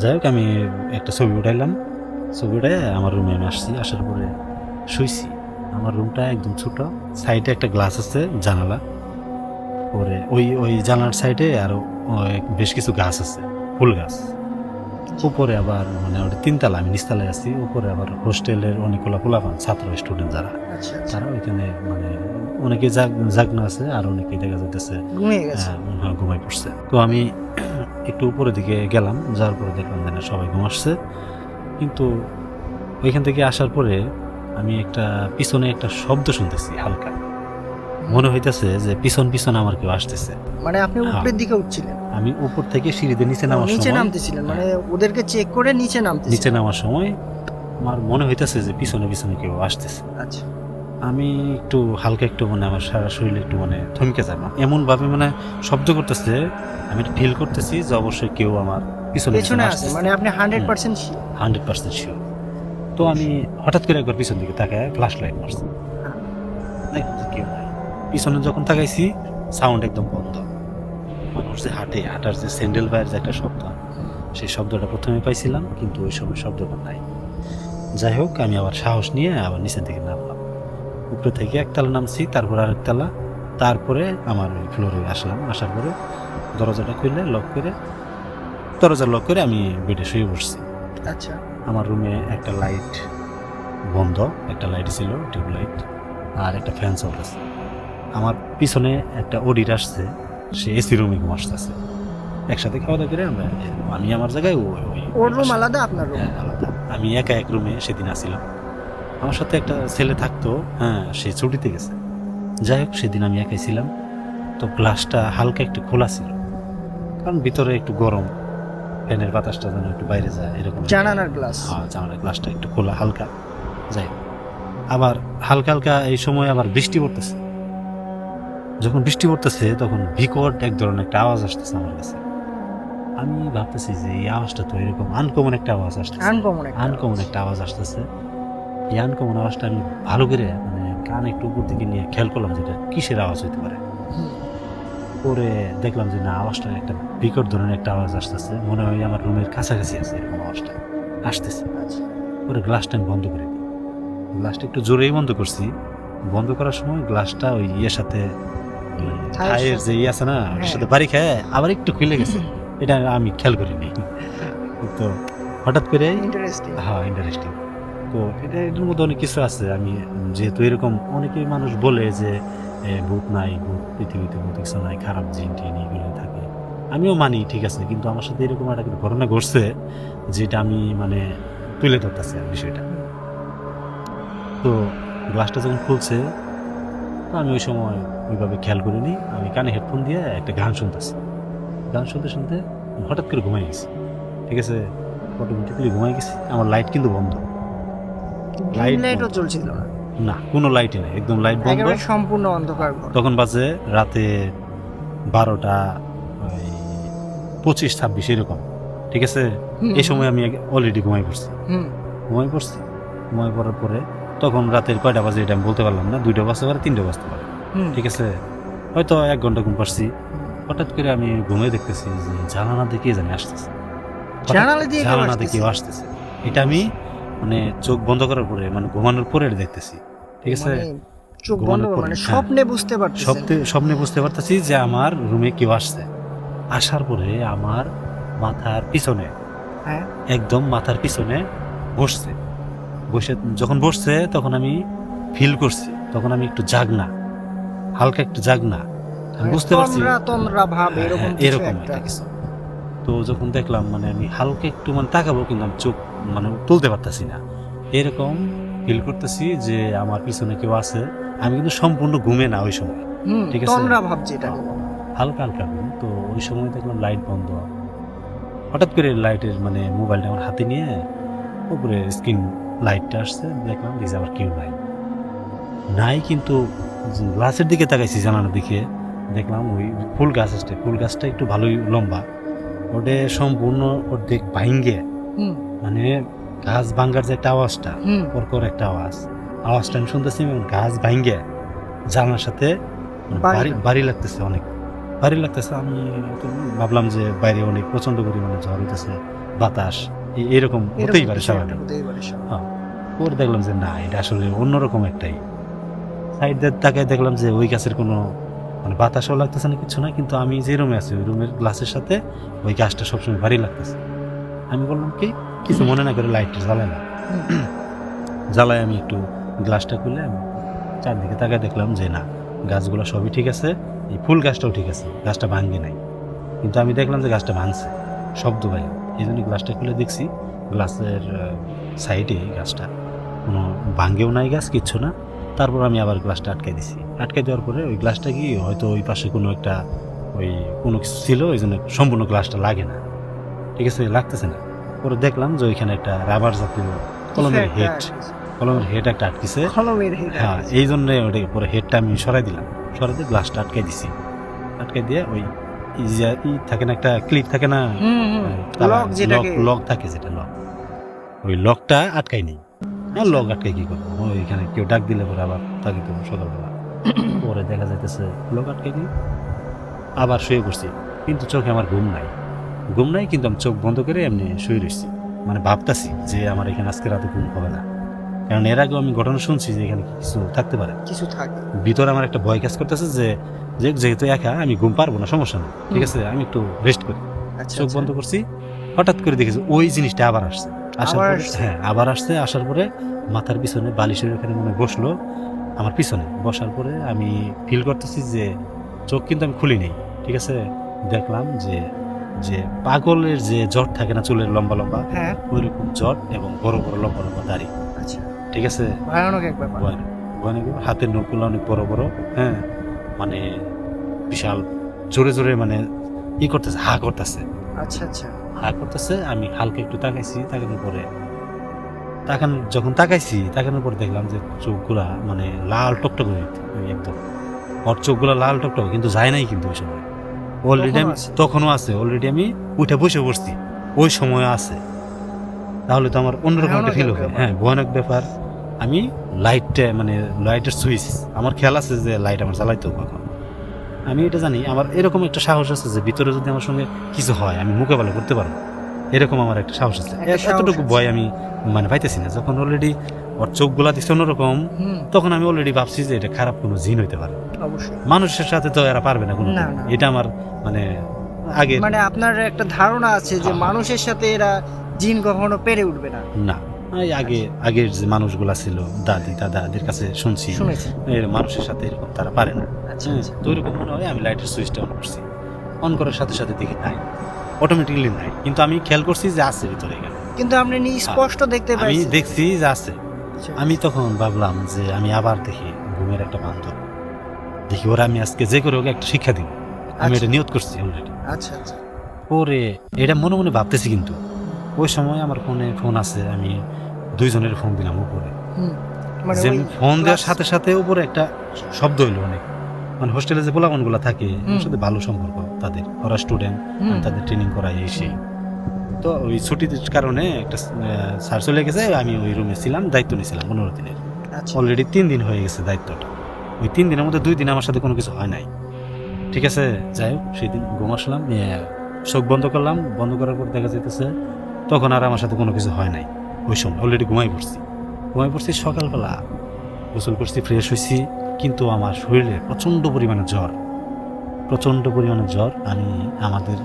Speaker 2: যাই হোক, আমি একটা ছবি উঠাইলাম, ছবি উঠাই আমার রুমে আমি আসছি। আসার পরে শুইছি। আমার রুমটা একদম ছোট, সাইডে একটা গ্লাস আছে, জানালা। পরে ওই জানালার সাইডে আরো বেশ কিছু গাছ আছে, ফুল গাছ। উপরে আবার মানে ওটা 3তলা, আমি নিচতলায় আছি। উপরে আবার হোস্টেলের অনেকগুলো পোলাপান, ছাত্র স্টুডেন্ট যারা, তারা ওইখানে মানে অনেকে জাগনা আছে, আর অনেকে দেখা যাইতেছে ঘুমাই পড়ছে। তো আমি একটু উপরের দিকে গেলাম, যাওয়ার পরে দেখলাম যে সবাই ঘুমাচ্ছে। কিন্তু ওইখান থেকে আসার পরে আমি পিছনে একটা শব্দ শুনতেছি, হালকা মনে হইতেছে যে পিছন আমার কেউ আসতেছে।
Speaker 1: মানে আপনি উপরের দিকে উঠছিলেন? আমি
Speaker 2: উপর থেকে সিঁড়িতে নিচে
Speaker 1: নামতেছিলেন, মানে ওদেরকে চেক করে নিচে
Speaker 2: নামার সময় আমার মনে হইতেছে যে পিছনে কেউ আসতেছে।
Speaker 1: আচ্ছা,
Speaker 2: আমি একটু হালকা একটু মানে আমার সারা শরীরে একটু মানে থমকে যায়, এমন ভাবে মানে শব্দ করতেছে, আমি ফিল করতেছি যে অবশ্যই কেউ আমার পিছনে
Speaker 1: আসছে। মানে আপনি 100% শিওর?
Speaker 2: 100% শিওর। তো আমি হঠাৎ করে একবার পিছন দিকে তাকায় ফ্ল্যাশ লাইট মারছি, কেউ নাই, পিছনে যখন তাকাইছি সাউন্ড একদম বন্ধ। মানুষ যে হাঁটার যে স্যান্ডেল পায়ের যে একটা শব্দ, সেই শব্দটা প্রথমে পাইছিলাম, কিন্তু ওই সময় শব্দটা নাই। যাই হোক, আমি আবার সাহস নিয়ে আবার নিচের দিকে নামলাম। উপরে থেকে একতলা নামছি, তারপর আরেকতলা, তারপরে আমার ওই ফ্লোরে আসলাম। আসার পরে দরজাটা খুলে দরজা লক করে আমি বেডে শুয়ে বসছি।
Speaker 1: আচ্ছা।
Speaker 2: আমার রুমে একটা লাইট বন্ধ, একটা লাইট ছিল টিউবলাইট, আর একটা ফ্যান চলতেছে। আমার পিছনে একটা অডিট আসছে, সে এসি রুমে ঘুম আসতেছে। একসাথে খাওয়া দাওয়া করে আমি আমার জায়গায়,
Speaker 1: ওর রুম আলাদা, আপনার রুম
Speaker 2: আলাদা। আমি একা এক রুমে সেদিন আসছিলাম। আমার সাথে একটা ছেলে থাকতো, হ্যাঁ, সে ছুটিতে গেছে। যাই হোক, সেদিন আমি একাই ছিলাম। তো গ্লাসটা হালকা একটু খোলা ছিল, কারণ ভিতরে একটু গরম, ফ্যানের বাতাসটা যেন একটু বাইরে যায় এরকম।
Speaker 1: জানালার গ্লাস?
Speaker 2: হ্যাঁ, জানালার গ্লাসটা একটু খোলা হালকা। যাই হোক, আবার হালকা হালকা এই সময় আবার বৃষ্টি পড়তেছে। যখন বৃষ্টি পড়তেছে তখন বিকট এক ধরনের একটা আওয়াজ আসতেছে আমার কাছে। আমি ভাবতেছি যে এই আওয়াজটা তো এরকম আনকমন একটা আওয়াজ আসতেছে, আনকমন একটা আওয়াজ আসতেছে। এই আনকমন আওয়াজটা আমি ভালো করে মানে কান একটু উপর দিকে নিয়ে খেয়াল করলাম যেটা কিসের আওয়াজ হইতে পারে। পরে দেখলাম যে না, আওয়াজটা একটা বিকট ধরনের একটা আওয়াজ আসতেছে, মনে হয় আমার রুমের কাছাকাছি আছে এরকম আওয়াজটা আসতেছে। পরে গ্লাসটা আমি বন্ধ করে দিই। গ্লাসটা একটু জোরেই বন্ধ করছি। বন্ধ করার সময় গ্লাসটা ওই ইয়ের সাথে, থায়ের যে ইয়ে আছে না, ওটার সাথে বাড়ি খায় আবার একটু খুলে গেছে। এটা আমি খেয়াল করিনি। তো হঠাৎ করে, হ্যাঁ, ইন্টারেস্টিং। তো এটার মধ্যে অনেক কিছু আছে। আমি যেহেতু এরকম অনেকেই মানুষ বলে যে ভূত নাই, ভূত পৃথিবীতে ভূত কিছু নাই, খারাপ জিন টিন এগুলো থাকে, আমিও মানি, ঠিক আছে। কিন্তু আমার সাথে এরকম একটা ঘটনা ঘটছে যেটা আমি মানে তুলে ধরতেছি আর বিষয়টা। তো গ্লাসটা যখন খুলছে, তো আমি ওই সময় ওইভাবে খেয়াল করিনি। আমি কানে হেডফোন দিয়ে একটা গান শুনতেছি। গান শুনতে শুনতে হঠাৎ করে ঘুমাই গেছি, ঠিক আছে। অটোমেটিক্যালি ঘুমাই গেছি। আমার লাইট কিন্তু বন্ধ,
Speaker 1: লাইটও চলছিল না?
Speaker 2: না, কোনো লাইটই নেই, একদম লাইট বন্ধ,
Speaker 1: একেবারে সম্পূর্ণ অন্ধকার।
Speaker 2: তখন বাজে রাতে 12টা 25-26 এরকম, ঠিক আছে। এই সময় আমি অলরেডি ঘুমাই পড়ছি। ঘুমাই পড়ার পরে তখন রাতের কয়টা বাজে এটা আমি বলতে পারলাম না, 2টা বাজতে পারে, 3টা বাজতে পারে, ঠিক আছে। হয়তো 1 ঘন্টা ঘুম পাচ্ছি। হঠাৎ করে আমি ঘুমিয়ে দেখতেছি যে জানালা দিয়ে কে জানি আসতেছে, জানালা দিয়ে কেউ আসতেছে। এটা আমি মানে চোখ বন্ধ করার পরে, মানে ঘুমানোর পরে দেখতেছি, ঠিক আছে।
Speaker 1: চোখ বন্ধ মানে স্বপ্নে বুঝতে পারতেছি,
Speaker 2: স্বপ্নে বুঝতে পারতেছি যে আমার রুমে কেউ আসছে। আসার পরে আমার মাথার পিছনে, একদম মাথার পিছনে বসছে। যখন বসছে তখন আমি ফিল করছি, তখন আমি একটু জাগনা, হালকা একটু জাগনা, আমি বুঝতে পারছি এরকম একটা কিছু। তো যখন দেখলাম, মানে আমি হালকা একটু মানে তাকাবো, কিন্তু আমি চোখ মানে তুলতে পারতেছি না, এরকম ফিল করতেছি যে আমার পিছনে কেউ আছে। আমি কিন্তু সম্পূর্ণ ঘুমে না ওই সময়, ঠিক আছে, হালকা হালকা ঘুম। তো ওই সময় দেখলাম লাইট বন্ধ। হঠাৎ করে লাইটের মানে মোবাইলটা আমার হাতে নিয়ে উপরে স্ক্রিন লাইটটা আসছে, দেখলাম যে আবার কেউ নাই। কিন্তু গ্লাসের দিকে তাকাইছি, জানালার দিকে, দেখলাম ওই ফুল গাছ আসছে। ফুল গাছটা একটু ভালোই লম্বা, ওটা সম্পূর্ণ অর্ধেক ভাঙ্গে, মানে গাছ ভাঙ্গার যে একটা আওয়াজটা, পরপর একটা আওয়াজটা আমি শুনতেছি, গাছ ভাঙ্গে জানালার সাথে বাড়ি লাগতেছে, অনেক ভারী লাগতেছে। আমি ভাবলাম যে বাইরে অনেক প্রচন্ড পরিমাণে ঝড় হইতেছে, বাতাস এরকম হতেই পারে স্বাভাবিক। হ্যাঁ, পরে দেখলাম যে না, এটা আসলে অন্যরকম একটাই। সাইড তাকায় দেখলাম যে ওই গাছের কোনো মানে বাতাসও লাগতেছে না, কিছু না, কিন্তু আমি যে রুমে আছি ওই রুমের গ্লাসের সাথে ওই গাছটা সবসময় ভারী লাগতেছে। আমি বললাম কি, কিছু মনে না করে লাইটটা জ্বালায় আমি একটু গ্লাসটা খুলে আমি চারদিকে তাকায় দেখলাম যে না, গাছগুলো সবই ঠিক আছে, এই ফুল গাছটাও ঠিক আছে, গাছটা ভাঙ্গে নাই। কিন্তু আমি দেখলাম যে গাছটা ভাঙছে, শব্দ পাই, এই জন্য গ্লাসটা খুলে দেখছি গ্লাসের সাইডে গাছটা কোনো ভাঙ্গেও নাই, গাছ কিচ্ছু না। তারপর আমি আবার গ্লাসটা আটকাই দিছি। আটকাই দেওয়ার পরে ওই গ্লাসটা কি হয়তো ওই পাশে কোনো একটা ওই কোনো কিছু ছিল, ওই জন্য সম্পূর্ণ গ্লাসটা লাগে না, ঠিক আছে, লাগতেছে না। পরে দেখলাম যে ওইখানে একটা রাবার জাতীয় কলমের হেড একটা আটকেছে। হ্যাঁ, এই জন্য ওটা পরে হেডটা আমি সরাই দিলাম, সরাই দিয়ে গ্লাসটা আটকাই দিছি। আটকাই দিয়ে ওই থাকে না, একটা ক্লিপ থাকে না, লক থাকে, যেটা লক, ওই লকটা আটকাই নেই। লক আটকাই কি করবো, ওইখানে কেউ ডাক দিলে পরে আবার তাকে তো সকালবেলা পরে দেখা যাইতেছে লোক আটকে গিয়ে আবার শুয়ে পড়ছি, কিন্তু চোখে আমার ঘুম নাই, কিন্তু আমি চোখ বন্ধ করে এমনি শুয়ে রয়েছি, মানে ভাবতাছি যে আমার এখানে আজকে রাতে ঘুম হবে না, কারণ এর আগেও আমি ঘটনা শুনছি যে এখানে কিছু থাকতে পারে।
Speaker 1: কিছু থাকে
Speaker 2: ভিতরে আমার একটা ভয় কাজ করতেছে যে যেহেতু একা আমি ঘুম পারবো না, সমস্যা নেই, ঠিক আছে আমি একটু রেস্ট করি।
Speaker 1: আচ্ছা
Speaker 2: চোখ বন্ধ করছি, হঠাৎ করে দেখেছি ওই জিনিসটা আবার আসছে।
Speaker 1: আবার আসছে?
Speaker 2: হ্যাঁ আবার আসছে, আসার পরে মাথার পিছনে বালিশের ওখানে মনে হয় বসলো আমার পিছনে, বসার পরে আমি ফিল করতেছি যে চোখ কিন্তু আমি খুলি নেই, ঠিক আছে। দেখলাম যে যে পাগলের যে জট থাকে না চুলের লম্বা লম্বা,
Speaker 1: হ্যাঁ
Speaker 2: ওইরকম জট এবং বড় বড় লম্বা লম্বা দাড়ি,
Speaker 1: আচ্ছা
Speaker 2: ঠিক আছে।
Speaker 1: ভয়ানক এক ব্যাপার।
Speaker 2: ভয়ানক, হাতের নখগুলো অনেক বড় বড়, হ্যাঁ মানে বিশাল জোরে জোরে মানে করতেছে, হা করতেছে,
Speaker 1: আচ্ছা আচ্ছা
Speaker 2: হা করতেছে। আমি হালকা একটু তাকাইছি, যখন তাকানোর পরে দেখলাম যে চোখগুলা মানে লাল টকটক হয়ে একদম, ওর চোখগুলা লাল টকটক, কিন্তু যায় নাই কিন্তু ওই সময় অলরেডি আমি তখনও আছে, অলরেডি আমি উঠে বসে পড়ছি ওই সময় আছে, তাহলে তো আমার অন্যরকম একটা ফিল হবে। হ্যাঁ ভয়ানক ব্যাপার। আমি লাইটের সুইচ আমার খেয়াল আছে যে লাইট আমার জ্বালাইতে হবে কখন, আমি এটা জানি, আমার এরকম একটা সাহস আছে যে ভিতরে যদি আমার সঙ্গে কিছু হয় আমি মোকাবেলা করতে পারবো, এরকম আমার একটা সাহস আছে। এতটুকু ভয় আমি মানে পাইতেছি না। যখন অলরেডি ওর চোখগুলা দিচ্ছে অন্যরকম, তখন আমি অলরেডি ভাবছি যে এটা খারাপ কোনো জিন হইতে পারে,
Speaker 1: অবশ্যই
Speaker 2: মানুষের সাথে তো এরা পারবে না কোনো,
Speaker 1: না।
Speaker 2: এটা আমার মানে আগে
Speaker 1: মানে আপনার একটা ধারণা আছে যে মানুষের সাথে এরা জিন কখনো পেরে উঠবে না।
Speaker 2: না, এই আগের যে মানুষগুলা ছিল দাদি দাদাদের কাছে শুনছি এর মানুষের সাথে এরকম তারা পারে না।
Speaker 1: আচ্ছা
Speaker 2: তো এরকম মনে হয়। আমি লাইটের সুইচটা অন করছি, অন করার সাথে সাথে দেখি নাই, অটোমেটিক্যালি নাই, কিন্তু আমি খেয়াল করছি যে আছে ভিতরে এখানে,
Speaker 1: কিন্তু আপনি স্পষ্ট দেখতে
Speaker 2: আমি
Speaker 1: পাইছেন?
Speaker 2: দেখছি যে আছে। আমি তখন ভাবলাম যে আমি আবার দেখি ঘুমের একটা বান্ধব, দেখি ওরা আমি আজকে যে করে ওকে একটা শিক্ষা দিব, আমি এটা নিয়ত করছি অলরেডি।
Speaker 1: আচ্ছা আচ্ছা
Speaker 2: পরে এটা মনে মনে ভাবতেছি, কিন্তু ওই সময় আমার ফোন আছে, আমি দুইজনের ফোন দিলাম উপরে,
Speaker 1: মানে
Speaker 2: যে ফোন দেওয়ার সাথে সাথে উপরে একটা শব্দ হইলো অনেক, মানে হোস্টেলে যে পোলাপানগুলো থাকে ওর সাথে ভালো সম্পর্ক তাদের, ওরা স্টুডেন্ট, তাদের ট্রেনিং করাই এসে, তো ওই ছুটির কারণে একটা স্যার চলে গেছে, আমি ওই রুমে ছিলাম, দায়িত্ব নিয়েছিলাম 15 দিনের। অলরেডি 3 দিন হয়ে গেছে দায়িত্বটা, ওই 3 দিনের মধ্যে 2 দিন আমার সাথে কোনো কিছু হয় নাই, ঠিক আছে। যাই হোক সেই দিন ঘুম আসলাম, চোখ বন্ধ করলাম, বন্ধ করার পর দেখা যাইতেছে তখন আর আমার সাথে কোনো কিছু হয় নাই। ওই সময় অলরেডি ঘুমাই পড়ছি। সকালবেলা গোসল করছি, ফ্রেশ হয়েছি, কিন্তু আমার শরীরে প্রচণ্ড পরিমাণে জ্বর। আমি আমাদের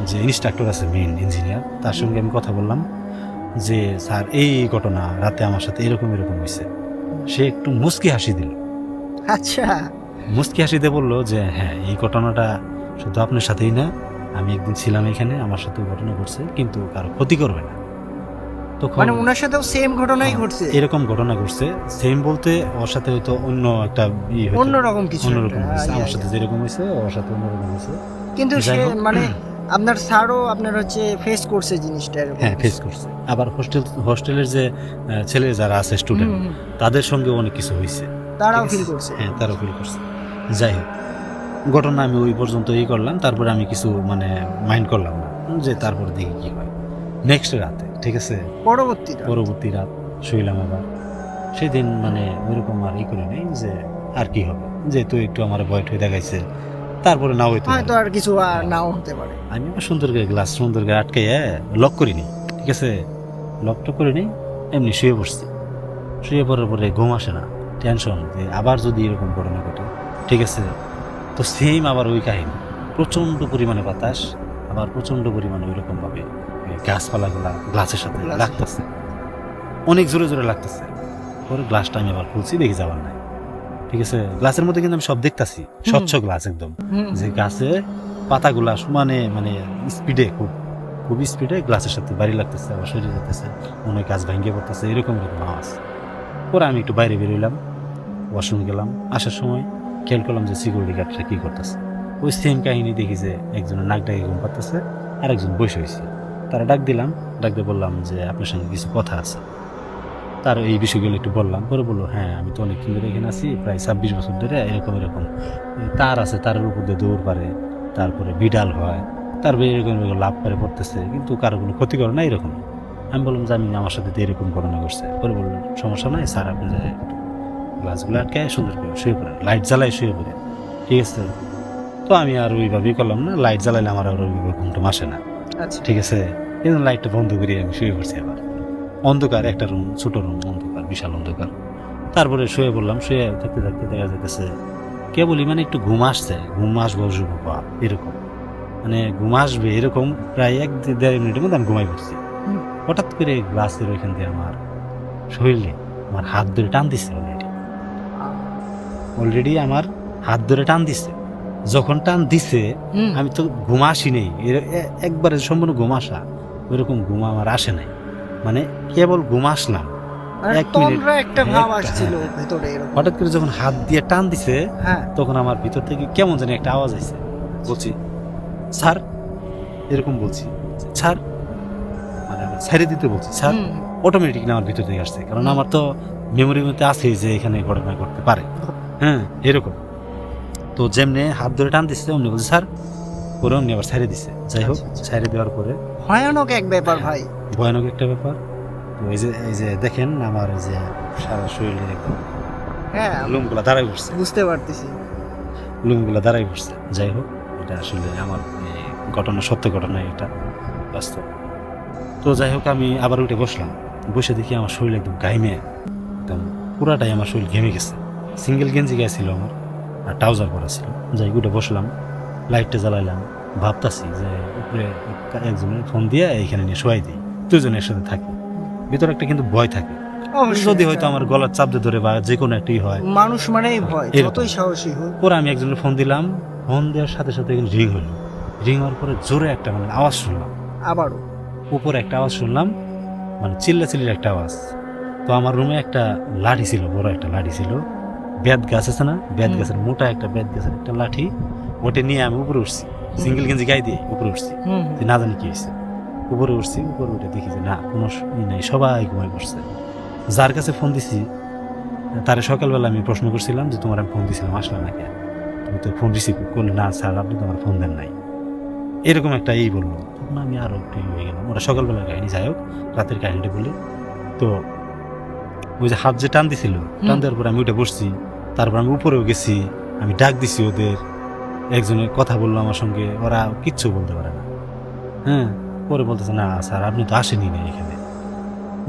Speaker 2: যে ইনস্ট্রাক্টর আছে, মেইন ইঞ্জিনিয়ার, তার সঙ্গে আমি কথা বললাম যে স্যার এই ঘটনা রাতে আমার সাথে এরকম হয়েছে। সে একটু মুচকি হাসি দিল।
Speaker 1: আচ্ছা,
Speaker 2: মুচকি হাসি দিয়ে বললো যে হ্যাঁ এই ঘটনাটা শুধু আপনার সাথেই না, আমি একদিন ছিলাম এখানে, আমার সাথে ঘটনা ঘটছে, কিন্তু কারো ক্ষতি করবে না। তখন
Speaker 1: মানে ওনার সাথেও সেম ঘটনাই ঘটছে?
Speaker 2: এরকম ঘটনা ঘটছে, সেম বলতে ওর সাথে হয়তো অন্য একটা
Speaker 1: অন্যরকম কিছু,
Speaker 2: আমার সাথে যেরকম হয়েছে ওর সাথে অন্যরকম হয়েছে,
Speaker 1: কিন্তু সে মানে আপনার স্যারও আপনার হচ্ছে ফেস করছে জিনিসটা?
Speaker 2: হ্যাঁ ফেস করছে। আবার হোস্টেলের যে ছেলে যারা আছে স্টুডেন্ট, তাদের সঙ্গে অনেক কিছু হয়েছে,
Speaker 1: তারাও ফিল করছে?
Speaker 2: হ্যাঁ তারাও ফিল করছে। যাই হোক ঘটনা আমি ওই পর্যন্ত করলাম, তারপরে আমি কিছু মানে মাইন্ড করলাম না, যে তারপর দেখি কি হয়। নেক্সট রাতে, ঠিক আছে, পরবর্তী রাত শুইলাম আবার, সেদিন মানে ওইরকম আর করি নাই যে আর কি হবে, যেহেতু একটু আমার ভয় ঠয় দেখাইছে, তারপরে নাও হয়তো
Speaker 1: আর কিছু নাও হতে পারে।
Speaker 2: আমি আমার সুন্দর করে আটকাইয়া লক করিনি, ঠিক আছে, লকটা করিনি, এমনি শুয়ে পড়ার পরে ঘুম আসে না, টেনশন যে আবার যদি এরকম ঘটনা ঘটে, ঠিক আছে। তো সেম আবার ওই কাহিনী, প্রচন্ড পরিমাণে বাতাস, আবার প্রচন্ড পরিমাণে ওইরকম ভাবে গাছপালাগুলা গ্লাসের সাথে লাগতেছে, অনেক জোরে জোরে লাগতেছে। পরে গ্লাসটা আমি আবার খুলছি, দেখি যাবার নাই, ঠিক আছে। গ্লাসের মধ্যে কিন্তু আমি সব দেখতাছি, স্বচ্ছ গ্লাস একদম, যে গাছে পাতাগুলা সমানে মানে স্পিডে, খুব স্পিডে গ্লাসের সাথে বাড়ি লাগতেছে, আবার শরীরে যেতেছে, মনে হয় গাছ ভাঙ্গে পড়তেছে, এরকম আওয়াজ। পরে আমি একটু বাইরে বেরোইলাম, ওয়াশরুমে গেলাম, আসার সময় খেয়াল করলাম যে সিকিউরিটি গার্ডরা কি করতেছে। ওই সেম কাহিনী দেখি যে একজনের নাক ডাকে ঘুম পাচ্ছে, আর একজন বসে হয়েছে। তারা ডাক দিয়ে বললাম যে আপনার সঙ্গে কিছু কথা আছে। তার এই বিষয়গুলো একটু বললাম, পরে বললো হ্যাঁ আমি তো অনেকদিন ধরে এখানে আছি, প্রায় 26 বছর ধরে, এরকম তার আছে, তারের উপর দিয়ে দৌড় পারে, তারপরে বিড়াল হয়, তারপরে এরকম লাভ করে পড়তেছে, কিন্তু কারো কোনো ক্ষতি করে না, এরকম। আমি বললাম যে আমি আমার সাথে তো এরকম ঘটনা করছে। পরে বললো সমস্যা নাই স্যার, আপনি একটু গ্লাসগুলো আটকে সুন্দর করে শুয়ে পড়ে, লাইট জ্বালাই শুয়ে পড়ে, ঠিক আছে। তো আমি আর ওইভাবেই করলাম না, লাইট জ্বালাইলে আমার আর ওইভাবে ঘুমটা আসে না,
Speaker 1: আচ্ছা
Speaker 2: ঠিক আছে। কিন্তু লাইটটা বন্ধ করে আমি শুয়ে পড়ছি। আবার অন্ধকার, একটা রুম, ছোট রুম, অন্ধকার, বিশাল অন্ধকার। তারপরে শুয়ে পড়লাম, শুয়ে থাকতে থাকতে দেখা যাইতেছে কেবলই মানে একটু ঘুম আসছে, ঘুম আসবো বাবা এরকম, মানে ঘুম আসবে এরকম প্রায় 1-1.5 মিনিটের মধ্যে আমি ঘুমাই পড়ছি।
Speaker 1: হুম।
Speaker 2: হঠাৎ করে গ্লাসের ওইখান দিয়ে আমার শরীরে আমার হাত ধরে টান দিচ্ছে। অলরেডি আমার হাত ধরে টান দিচ্ছে। যখন টান দিছে
Speaker 1: হুম।
Speaker 2: আমি তো ঘুম আসি নেই, একবারে সম্পূর্ণ ঘুম আসা, ওইরকম ঘুম আমার আসে নাই, মানে কেবল ঘুম আসলাম।
Speaker 1: মানে
Speaker 2: 1 মিনিট,
Speaker 1: তন্দ্রা একটা ভাব
Speaker 2: একটা,
Speaker 1: আসছিল
Speaker 2: হ্যাঁ।
Speaker 1: ভেতরে এরকম।
Speaker 2: হঠাৎ করে যখন হাত দিয়ে টান দিছে,
Speaker 1: হ্যাঁ
Speaker 2: তখন আমার ভিতর থেকে কেমন জানি একটা আওয়াজ আইছে। বলছি স্যার, এরকম বলছি স্যার, মানে আমার ছেড়ে দিতে বলছি স্যার।
Speaker 1: হুম,
Speaker 2: অটোমেটিক আমার ভিতর থেকে আসছে, কারণ আমার তো মেমোরির মধ্যে আছে যে এখানে ঘটনা ঘটতে পারে, হ্যাঁ এরকম। তো যেমনি হাত ধরে টান দিচ্ছে অমনি বলছে স্যার, পরে অমনি আবার ছেড়ে দিচ্ছে। যাই হোক,
Speaker 1: আচ্ছা, আচ্ছা।
Speaker 2: ছেড়ে দেওয়ার পরে
Speaker 1: ভয়ানক এক ব্যাপার ভাই।
Speaker 2: ভয়ানক একটা ব্যাপার। তো এই যে দেখেন আমার এই যে সারা শরীরে একদম
Speaker 1: হ্যাঁ
Speaker 2: লোমগুলা দাঁড়াই পড়ছে,
Speaker 1: বুঝতে পারতেছি।
Speaker 2: লোমগুলা দাঁড়াই পড়ছে। যাই হোক, এটা আসলে আমার এই ঘটনা, সত্য ঘটনা, এটা বাস্তব। তো যাই হোক, আমি আবার উঠে বসলাম, বসে দেখি আমার শরীর একদম ঘাইমে, একদম পুরাটাই আমার শরীর ঘেমে গেছে। সিঙ্গেল গেঞ্জি গায়ে ছিল আমার, আর ট্রাউজার পরা ছিল। যাই উঠে বসলাম, লাইটটা জ্বালাইলাম, ভাবতাছি যে উপরে একজনের ফোন দিয়ে এইখানে নিয়ে শোয়াই দিই, দুজনের একসাথে থাকি। ভিতরে একটা কিন্তু ভয় থাকে,
Speaker 1: অবশ্যই
Speaker 2: যদি
Speaker 1: একটা
Speaker 2: হয়তো আমার গলার চাপ দিয়ে ধরে বা যে কোনো একটাই হয়।
Speaker 1: মানুষ মানেই ভয়,
Speaker 2: এরকম।
Speaker 1: যতই সাহসী হোক।
Speaker 2: পরে আমি একজনের ফোন দিলাম, ফোন দেওয়ার সাথে সাথে রিং হলো। রিং হওয়ার পরে জোরে একটা মানে আওয়াজ শুনলাম,
Speaker 1: আবারও
Speaker 2: উপরে একটা আওয়াজ শুনলাম, মানে চিল্লাচিল্লির একটা আওয়াজ। তো আমার রুমে একটা লাঠি ছিল, বড় একটা লাঠি ছিল, বেত গাছ আছে না, বেত
Speaker 1: হুম।
Speaker 2: গাছের মোটা একটা বেত গাছের একটা লাঠি, ওটা নিয়ে আমি উপরে উঠছি, সিঙ্গেল গেঞ্জি গায়ে দিয়ে উপরে উঠছি।
Speaker 1: হুম
Speaker 2: যে না জানি কি হয়েছে, উপরে উঠছি, উপরে উঠে দেখি যে না, কোনো ই নাই, সবাই ঘুমাই পড়ছে। যার কাছে ফোন দিছি তারে সকালবেলা আমি প্রশ্ন করছিলাম যে তোমার আমি ফোন দিছিলাম, আসলে না কেন, তুমি তো ফোন রিসিভ করলে না, স্যার আপনি তোমার ফোন দেন নাই, এরকম একটা এই বললো। তখন আমি আরো একটু হয়ে গেলাম, ওরা সকালবেলার কাহিনী। যাই হোক, রাতের কাহিনীটা বলি। তো ওই যে হাত যে টান দিছিল, টান দেওয়ার পর আমি উঠে বসছি, তারপর আমি উপরেও গেছি, আমি ডাক দিছি ওদের, একজনের কথা বললো আমার সঙ্গে, ওরা কিচ্ছু বলতে পারে না, হ্যাঁ। পরে বলতেছে না স্যার আপনি তো আসেনি না এখানে।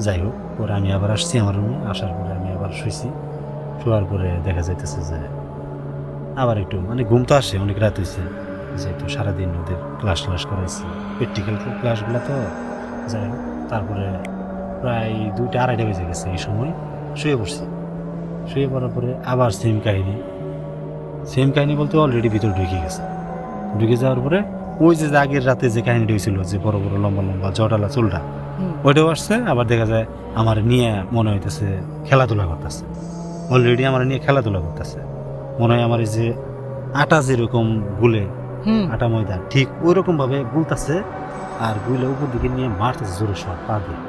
Speaker 2: যাই হোক, পরে আমি আবার আসছি আমার রুমে, আসার পরে আমি আবার শুয়েছি। শোয়ার পরে দেখা যাইতেছে যে আবার একটু মানে ঘুম তো আসে, অনেক রাত হয়েছে, যেহেতু সারাদিন ওদের ক্লাস করাইছি, প্র্যাকটিক্যাল ক্লাসগুলো তো। যাই হোক, তারপরে প্রায় 2টা-2:30 বেজে গেছে, এই সময় শুয়ে পড়ছি। শুয়ে পড়ার পরে আবার সেম কাহিনী বলতে অলরেডি ভিতরে ঢুকে গেছে। ঢুকে যাওয়ার পরে ওই যে আগের রাতে যে কাহিনীটা হয়েছিল, যে বড় বড় লম্বা লম্বা জটালা চুলটা, ওইটাও আসছে। আবার দেখা যায় আমার নিয়ে মনে হইতেছে খেলাধুলা করতেছে, অলরেডি আমার নিয়ে খেলাধুলা করতেছে। মনে হয় আমার এই যে আটা যেরকম গুলে, আটা ময়দা ঠিক ওই রকম ভাবে গুলতেছে, আর গুলে উপর দিকে নিয়ে মারতেছে জোরে সব পা দিয়ে।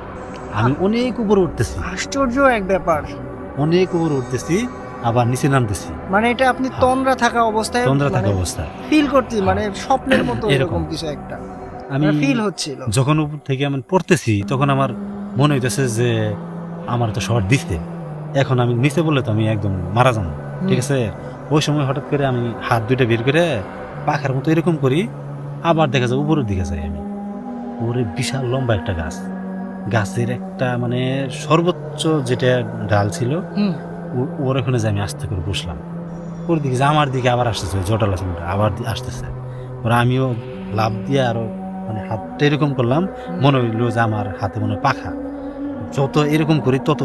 Speaker 2: আমি অনেক উপরে উঠতেছি,
Speaker 1: আশ্চর্য এক ব্যাপার।
Speaker 2: অনেক উপরে উঠতেছি, আবার নিচে নামতেছি,
Speaker 1: মানে এটা আপনি তন্দ্রা থাকা অবস্থায়
Speaker 2: তন্দ্রা থাকা অবস্থায়
Speaker 1: ফিল করতে, মানে স্বপ্নের মতো
Speaker 2: এরকম।
Speaker 1: এরকম কিছু একটা
Speaker 2: আমি
Speaker 1: ফিল হচ্ছিল।
Speaker 2: যখন উপর থেকে আমি পড়তেছি, তখন আমার মনে হইতেছে যে আমার তো শর্ট দিচ্ছে, এখন আমি নিচে বললে তো আমি একদম মারা যাবো, ঠিক আছে। ওই সময় হঠাৎ করে আমি হাত দুইটা বের করে পাখার মতো এরকম করি, আবার দেখা যায় উপরের দিকে যাই আমি। ওরে বিশাল লম্বা একটা গাছ, গাছের একটা মানে সর্বোচ্চ যেটা ডাল ছিল, ওর ওখানে যে আমি আস্তে করে বসলাম। ওর দিকে যে আমার দিকে আবার আসতেছে, জটালা চুলটা আবার আসতেছে। ওরা আমিও লাভ দিয়ে আরো মানে হাতটা এরকম করলাম, মনে হইলো যে আমার হাতে মনে হয় পাখা। যত এরকম করি তত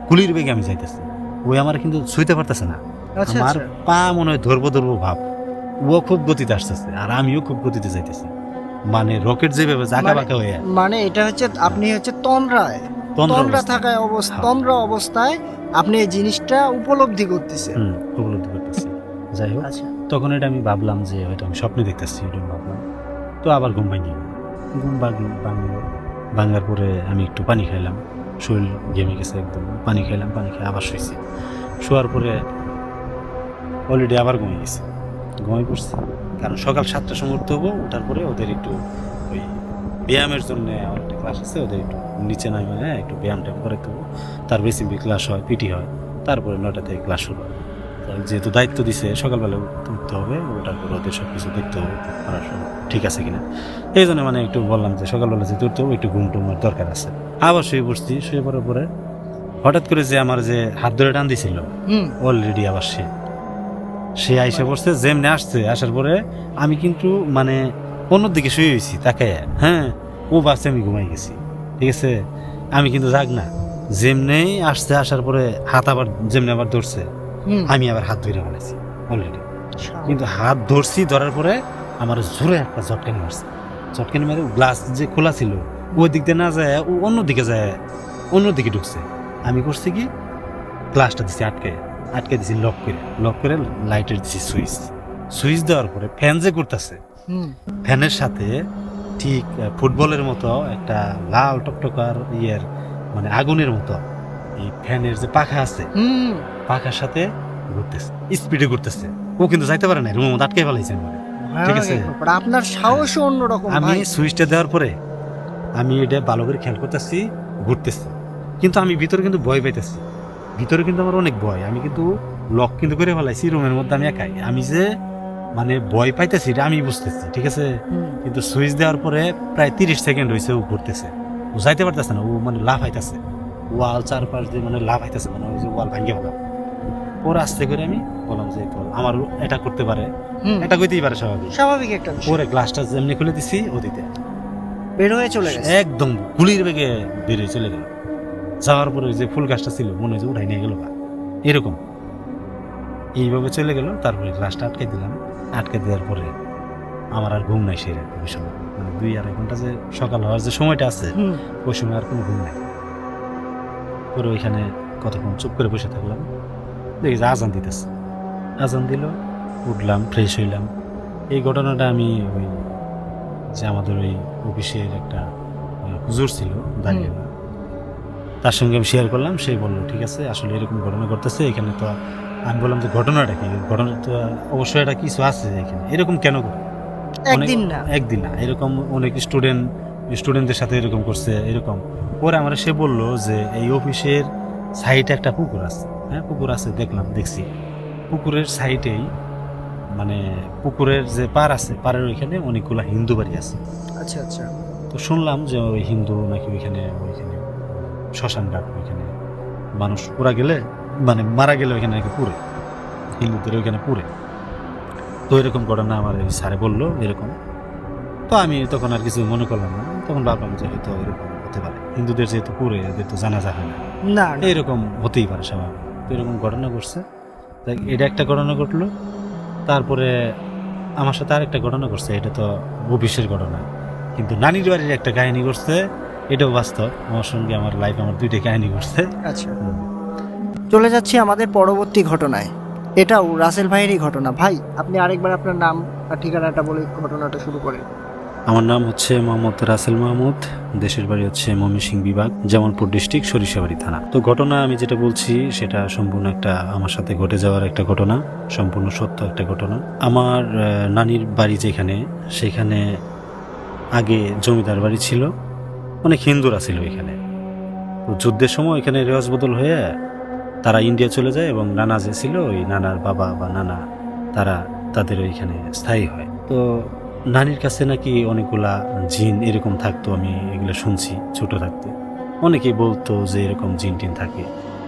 Speaker 2: গুলির বেগে আমি যাইতেছি, ওই আমার কিন্তু ছুঁইতে পারতেছে না।
Speaker 1: আচ্ছা,
Speaker 2: আমার
Speaker 1: আচ্ছা।
Speaker 2: পা মনে হয় ধরবো ভাব, ও খুব গতিতে আসতেছে আর আমিও খুব গতিতে যাইতেছি, মানে রকেট যেভাবে জাঁকা বাঁকা হয়ে।
Speaker 1: মানে এটা হচ্ছে আপনি হচ্ছে তন্দ্রায়, তন্দ্রা থাকায় তন্দ্রা অবস্থায় আপনি এই জিনিসটা উপলব্ধি করতেছেন।
Speaker 2: উপলব্ধি করতেছি। যাই হোক,
Speaker 1: আচ্ছা,
Speaker 2: তখন এটা আমি ভাবলাম যে হয়তো আমি স্বপ্নে দেখতেছি, এটা আমি ভাবলাম। তো আবার ঘুম ভাঙি, ভাঙার পরে আমি একটু পানি খাইলাম, শরীর ঘেমে গেছে একদম, পানি খাইলাম, পানি খেয়ে আবার শুয়েছি। শোয়ার পরে অলরেডি আবার ঘুমিয়ে পড়ছি, কারণ সকাল 7টার সময় উঠতে হবো। ওঠার পরে ওদের একটু ওই ব্যায়ামের জন্য আমার একটা ক্লাস আছে, ওদের একটু নিচে নামে একটু ব্যায়াম ট্যায়াম করাতে হবো। তার বেশি ক্লাস হয়, পিটি হয়, তারপরে 9টা থেকে ক্লাস শুরু হয়। তো যেহেতু দায়িত্ব দিছে সকালবেলা উঠতে হবে, ওটার পর ওদের সব কিছু দেখতে হবে পড়াশোনা ঠিক আছে কিনা। এই জন্য মানে একটু বললাম যে সকালবেলা যেহেতু উঠতে হবে একটু ঘুম টুমের দরকার আছে। আবার শুয়ে পড়ছি, শুয়ে পড়ার পরে হঠাৎ করে যে আমার যে হাত ধরে টান দিছিল অলরেডি আবার সে আইসা পড়ছে, যেমনি আসছে, আসার পরে আমি কিন্তু মানে অন্যদিকে শুয়ে হয়েছি তাকায়, হ্যাঁ ও বাসে আমি ঘুমাই গেছি, ঠিক আছে। আমি কিন্তু জাগ না, যেমনি আসছে, আসার পরে হাত আবার যেমনি আবার ধরছে, আমি আবার হাত ধরে ফেলেছি অলরেডি। কিন্তু হাত ধরছি, ধরার পরে আমার জোরে একটা ঝটকানি মারছে, ঝটকানি মারে গ্লাস যে খোলা ছিল ওই দিক দিয়ে না যায়, ও অন্যদিকে যায়, অন্যদিকে ঢুকছে। আমি করছি কি, গ্লাসটা দিছি আটকে দিছি লক করে লাইটের দিছি সুইচ দেওয়ার পরে ফ্যান যে করতেছে, ফ্যানের সাথে ঠিক ফুটবলের মতো একটা লাল টকটকার মানে আগুনের মতো এই ফ্যানের যে পাখা আছে, পাখার সাথে ঘুরতেছে, স্পিডে ঘুরতেছে। ও কিন্তু যাইতে পারে না, রুমের মধ্যে আটকে ফেলাইছে আমারে, ঠিক আছে।
Speaker 1: আপনার সাহসও অন্যরকম।
Speaker 2: আমি সুইচটা দেওয়ার পরে আমি এটা ভালো করে খেয়াল করতেছি, ঘুরতেছে, কিন্তু আমি ভিতরে কিন্তু ভয় পাইতেছি, ভিতরে কিন্তু আমার অনেক ভয়। আমি কিন্তু লক কিন্তু করে ফেলাইছি রুমের মধ্যে, আমি একাই, আমি যে মানে ভয় পাইতেছি এটা আমি বুঝতেছি, ঠিক আছে। কিন্তু সুইচ দেওয়ার পরে প্রায় 30 সেকেন্ড হয়েছে ও ঘুরতেছে, ও যাইতে পারতেছে না, ও মানে লাভ হাইতেছে, ওয়াল চারপাশ দিয়ে মানে লাভ হাইতেছে, মানে ওই যে ওয়াল ভাঙ্গে ফেলাম। ওর আস্তে করে আমি বললাম যে আমার এটা করতে পারে, এটা করতেই পারে,
Speaker 1: স্বাভাবিক একটা
Speaker 2: পরে গ্লাসটা যেমনি খুলে দিছি ও দিতে
Speaker 1: বের হয়ে চলে গেছে,
Speaker 2: একদম গুলির বেগে বেরিয়ে চলে গেল। যাওয়ার পরে যে ফুল গাছটা ছিল মনে হয় যে উঠাই নিয়ে গেল, এরকম এইভাবে চলে গেল। তারপরে গ্লাসটা আটকে দিলাম, আটকে দেওয়ার পরে আমার আর ঘুম নাই সেই রাতে, ওই সময় মানে 2-2.5 ঘন্টা যে সকাল হওয়ার যে সময়টা আছে ওই সময় আর কোনো ঘুম নাই। পরে ওইখানে কতক্ষণ চুপ করে বসে থাকলাম, দেখি যে আজান দিতেছে, আজান দিল, উঠলাম, ফ্রেশ হইলাম। এই ঘটনাটা আমি ওই যে আমাদের ওই অফিসের একটা হুজুর ছিল দাঁড়িয়ে, তার সঙ্গে আমি শেয়ার করলাম। সেই বললো ঠিক আছে, আসলে এরকম ঘটনা ঘটতেছে এখানে। তো আমি বললাম যে ঘটনাটা কি, ঘটনা তো অবশ্যই এটা কিছু আছে এখানে, এরকম কেন করে একদিন না, এরকম অনেক স্টুডেন্টদের সাথে এরকম করছে এরকম। পরে আমার সে বললো যে এই অফিসের সাইডে একটা পুকুর আছে, হ্যাঁ পুকুর আছে, দেখছি পুকুরের সাইডেই মানে পুকুরের যে পার আছে, পাড়ের ওইখানে অনেকগুলো হিন্দু বাড়ি আছে।
Speaker 1: আচ্ছা আচ্ছা।
Speaker 2: তো শুনলাম যে ওই হিন্দু নাকি ওইখানে শ্মশান ঘাট, ওইখানে মানুষ মানে মারা গেলে ওইখানে নাকি পুরে, হিন্দুদের ওইখানে পুরে। তো এরকম ঘটনা আমার এই স্যারে বললো এরকম। তো আমি তখন আর কিছু মনে করলাম না, তখন ভাবলাম যে হয়তো এরকম হতে পারে, হিন্দুদের যেহেতু পুরে, এদের তো জানাজা হয় না, এরকম হতেই পারে স্বাভাবিক। তো এরকম ঘটনা ঘটছে, এটা একটা ঘটনা ঘটলো। তারপরে আমার সাথে আরেকটা ঘটনা ঘটছে, এটা তো অফিসের ঘটনা, কিন্তু নানির বাড়ির একটা কাহিনী ঘটছে, এটাও বাস্তব। আমার সঙ্গে আমার লাইফ, আমার 2টা কাহিনী ঘটছে।
Speaker 1: আচ্ছা, চলে যাচ্ছি আমাদের পরবর্তী ঘটনায়। এটাও রাসেল ভাইয়েরই ঘটনা। ভাই, আপনি আরেকবার আপনার নাম আর ঠিকানাটা বলে ঘটনাটা শুরু করেন।
Speaker 2: আমার নাম হচ্ছে মোহাম্মদ রাসেল মাহমুদ, দেশের বাড়ি হচ্ছে ময়মনসিংহ বিভাগ, জামালপুর ডিস্ট্রিক্ট, সরিষাবাড়ি থানা। তো ঘটনা আমি যেটা বলছি সেটা সম্পূর্ণ একটা আমার সাথে ঘটে যাওয়ার একটা ঘটনা, সম্পূর্ণ সত্য একটা ঘটনা। আমার নানির বাড়ি যেখানে, সেখানে আগে জমিদার বাড়ি ছিল, অনেক হিন্দুরা ছিল এখানে। তো যুদ্ধের সময় এখানে রেওয়াজ বদল হয়ে তারা ইন্ডিয়া চলে যায়, এবং নানা যে ছিল ওই নানার বাবা বা নানা, তারা তাদের ওইখানে স্থায়ী হয়। তো নানির কাছে নাকি অনেকগুলা জিন এরকম থাকতো, আমি এগুলো শুনছি ছোট থাকতে, অনেকেই বলতো যে এরকম জিন টিন থাকে।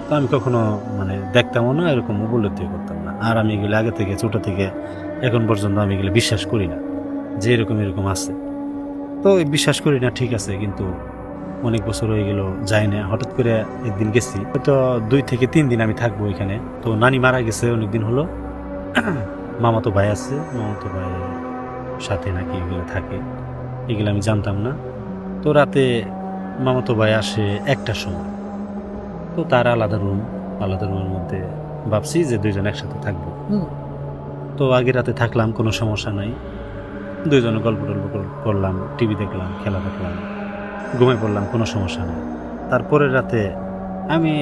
Speaker 2: তো আমি কখনো মানে দেখতামও না, এরকম উপলব্ধি করতাম না। আর আমি এগুলো আগে থেকে, ছোট থেকে এখন পর্যন্ত আমি এগুলো বিশ্বাস করি না যে এরকম আছে। তো বিশ্বাস করি না, ঠিক আছে, কিন্তু অনেক বছর হয়ে গেল যাই না। হঠাৎ করে একদিন গেছি, হয়তো 2 থেকে 3 দিন আমি থাকবো এখানে। তো নানি মারা গেছে অনেকদিন হলো, মামাতো ভাই আছে, মামাতো ভাইয়ের সাথে নাকি এগুলো থাকে, এগুলো আমি জানতাম না। তো রাতে মামাতো ভাই আসে 1টার সময়, তো তার আলাদা রুমের মধ্যে ভাবছি যে 2জন একসাথে থাকবো। তো আগে রাতে থাকলাম, কোনো সমস্যা নাই, 2জনে গল্প করলাম, টিভি দেখলাম, খেলা দেখলাম, ঘুমিয়ে পড়লাম, কোনো সমস্যা নেই। তারপরের রাতে আমি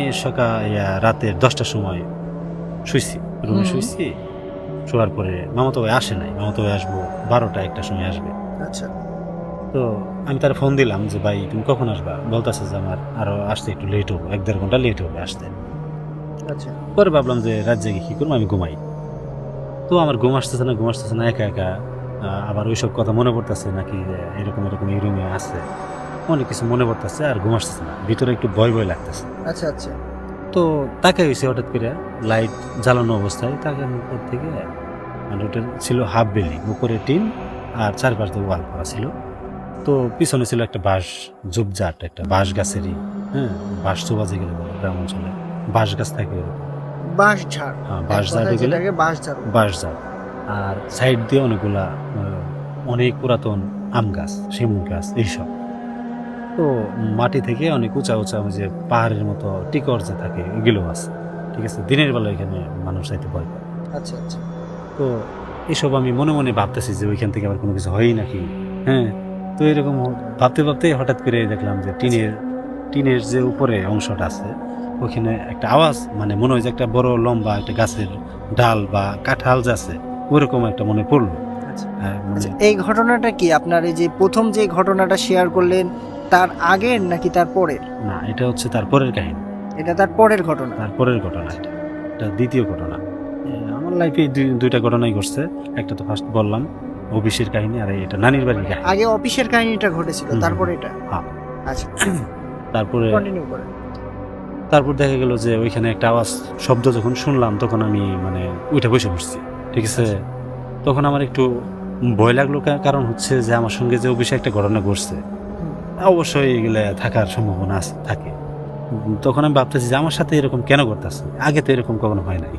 Speaker 2: রাতের 10টার সময় শুইছি, রুমে শুইছি। শোয়ার পরে মামাতো ভাই আসে নাই, মামাতো ভাই আসবো 12টা-1টার সময় আসবে।
Speaker 1: আচ্ছা।
Speaker 2: তো আমি তার ফোন দিলাম যে ভাই তুমি কখন আসবা, বলতেছে যে আমার আরো আসতে একটু লেট হবে, 1-1.5 ঘন্টা লেট হবে আসতে।
Speaker 1: আচ্ছা
Speaker 2: পরে ভাবলাম যে রাত জেগে কি করবো, আমি ঘুমাই। তো আমার ঘুম আসতেছে না একা একা। আবার ওইসব কথা মনে পড়তেছে নাকি যে এরকম এরকম এই রুমে আছে, অনেক কিছু মনে পড়তেছে আর ঘুম আসতেছে না, ভিতরে একটু ভয় ভয় লাগতেছে।
Speaker 1: আচ্ছা আচ্ছা
Speaker 2: তো তাকে হয়েছে হঠাৎ করে লাইট জ্বালানো অবস্থায়, তাকানোর পর থেকে মানে ওটা ছিল হাফ বিল্ডিং, উপরে টিন আর চারপাশ দিয়ে ওয়াল করা ছিল। তো পিছনে ছিল একটা বাঁশ ঝোপঝাট, একটা বাঁশ গাছেরই, হ্যাঁ, বাঁশ চোবা যেগুলো বলে গ্রাম অঞ্চলে বাঁশ গাছ থাকে ওরকম।
Speaker 1: বাঁশ ঝাড়,
Speaker 2: হ্যাঁ, বাঁশ ঝাড়ে গেলে
Speaker 1: বাঁশ ঝাড়।
Speaker 2: বাঁশ ঝাড়। আর সাইড দিয়ে অনেকগুলা অনেক পুরাতন আম গাছ, শিমুল গাছ এইসব। তো মাটি থেকে অনেক উঁচা উঁচা ওই যে পাহাড়ের মতো টিকর যে থাকে ওইগুলো আছে। ঠিক আছে, দিনের বেলা এখানে মানুষ যাইতে ভয় পায়।
Speaker 1: আচ্ছা আচ্ছা
Speaker 2: তো এসব আমি মনে মনে ভাবতেছি যে ওইখান থেকে আবার কোনো কিছু হয়ই নাকি। হ্যাঁ, তো এরকম ভাবতে ভাবতে হঠাৎ করে দেখলাম যে টিনের যে উপরে অংশটা আছে ওখানে একটা আওয়াজ, মানে মনে হয় যে একটা বড় লম্বা একটা গাছের ডাল বা কাঁঠাল যে আছে ওরকম একটা মনে পড়লো।
Speaker 1: আচ্ছা
Speaker 2: মানে
Speaker 1: আচ্ছা, এই ঘটনাটা কি আপনার এই যে প্রথম যে ঘটনাটা শেয়ার করলেন তার আগের নাকি তার পরের?
Speaker 2: না, এটা হচ্ছে তারপরের কাহিনী,
Speaker 1: এটা তার পরের ঘটনা।
Speaker 2: তারপরের ঘটনা। এটা দ্বিতীয় ঘটনা। আমার লাইফে দুইটা ঘটনাই ঘটছে। একটা তো ফার্স্ট বললাম অফিসের কাহিনী, আর এটা নানির বাড়ির কাহিনী।
Speaker 1: আগে অফিসের কাহিনীটা ঘটেছিল,
Speaker 2: হুম,
Speaker 1: তারপর এটা।
Speaker 2: হ্যাঁ।
Speaker 1: আচ্ছা
Speaker 2: তারপরে
Speaker 1: কন্টিনিউ করেন।
Speaker 2: তারপর দেখা গেল যে ওইখানে একটা আওয়াজ শব্দ যখন শুনলাম তখন আমি মানে উঠে বসে পড়ছি। ঠিক আছে, তখন আমার একটু ভয় লাগলো, কারণ হচ্ছে যে আমার সঙ্গে যে অফিসে একটা ঘটনা ঘটছে, অবশ্যই এগুলো থাকার সম্ভাবনা আছে থাকে। তখন আমি ভাবতেছি যে আমার সাথে এরকম কেন করতেছে, আগে তো এরকম কখনো হয় নাই।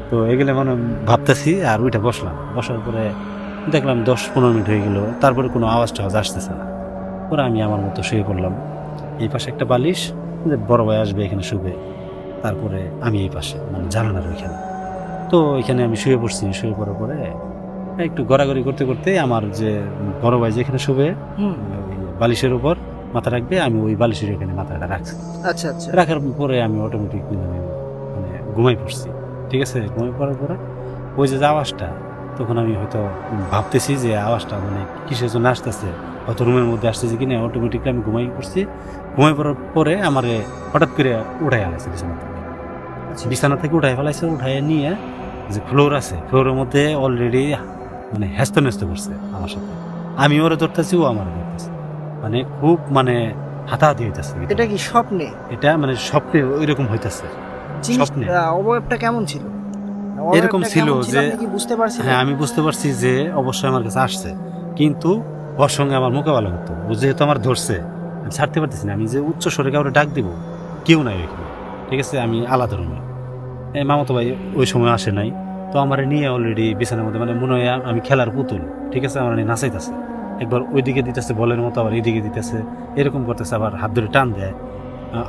Speaker 2: তো এগুলো মানে ভাবতেছি আর ওইটা বসার পরে দেখলাম 10-15 মিনিট হয়ে গেল, তারপরে কোনো আওয়াজ টাওয়াজ আসতেছে না। পরে আমি আমার মতো শুয়ে পড়লাম। এই পাশে একটা বালিশ, যে বড় ভাই আসবে এখানে শুবে, তারপরে আমি এই পাশে মানে জানালার ওইখানে। তো এখানে আমি শুয়ে পড়ছি, শুয়ে পড়ার পরে একটু গড়াগড়ি করতে করতে আমার যে বড় ভাই যেখানে শুবে ওই বালিশের উপর মাথা রাখবে, আমি ওই বালিশের এখানে মাথাটা রাখছি।
Speaker 1: আচ্ছা আচ্ছা
Speaker 2: রাখার পরে আমি অটোমেটিক মানে ঘুমাই পড়ছি। ঠিক আছে, ঘুমাই পড়ার পরে ওই যে আওয়াজটা, তখন আমি হয়তো ভাবতেছি যে আওয়াজটা মানে কিসের জন্য আসতেছে, হয়তো রুমের মধ্যে আসতেছে কিনা, অটোমেটিকলি আমি ঘুমাই পড়ছি। ঘুমাই পড়ার পরে আমার হঠাৎ করে উঠাই ফেলাইছে বিছানা থেকে উঠাই ফেলাইছে। উঠাই নিয়ে যে ফ্লোর আছে, ফ্লোরের মধ্যে অলরেডি মানে হ্যাস্ত ন্যস্ত করছে আমার সাথে। আমি ওরে ধরতেছি, ও আমার ধরতেছে, মানে খুব মানে হাতাহাতি হইতেছে।
Speaker 1: এটা কি স্বপ্নে?
Speaker 2: এটা মানে স্বপ্নে ওইরকম হইতেছে। স্বপ্নে
Speaker 1: অবয়বটা কেমন ছিল?
Speaker 2: এরকম
Speaker 1: অবয়বটা
Speaker 2: ছিল
Speaker 1: কেমন
Speaker 2: যে
Speaker 1: আপনি কি বুঝতে পারছিলেন?
Speaker 2: হ্যাঁ, আমি বুঝতে পারছি যে অবশ্যই আমার কাছে আসছে, কিন্তু ওর সঙ্গে আমার মোকাবেলা করতো। ও যেহেতু আমার ধরছে, আমি ছাড়তে পারতেছি না। আমি যে উচ্চ স্বরে কাউরে ডাক দিব, কেউ নাই ওইখানে। ঠিক আছে, আমি আলাদা রুমে। মামাতো ভাই ওই সময় আসে নাই। তো আমার নিয়ে অলরেডি বিছানার মধ্যে মানে মনে হয় আমি খেলার পুতুল। ঠিক আছে, আমার নিয়ে নাচাইতেছে, একবার ওইদিকে দিতেছে বলের মতো, আবার এইদিকে দিতেছে, এরকম করতেছে, আবার হাত ধরে টান দেয়।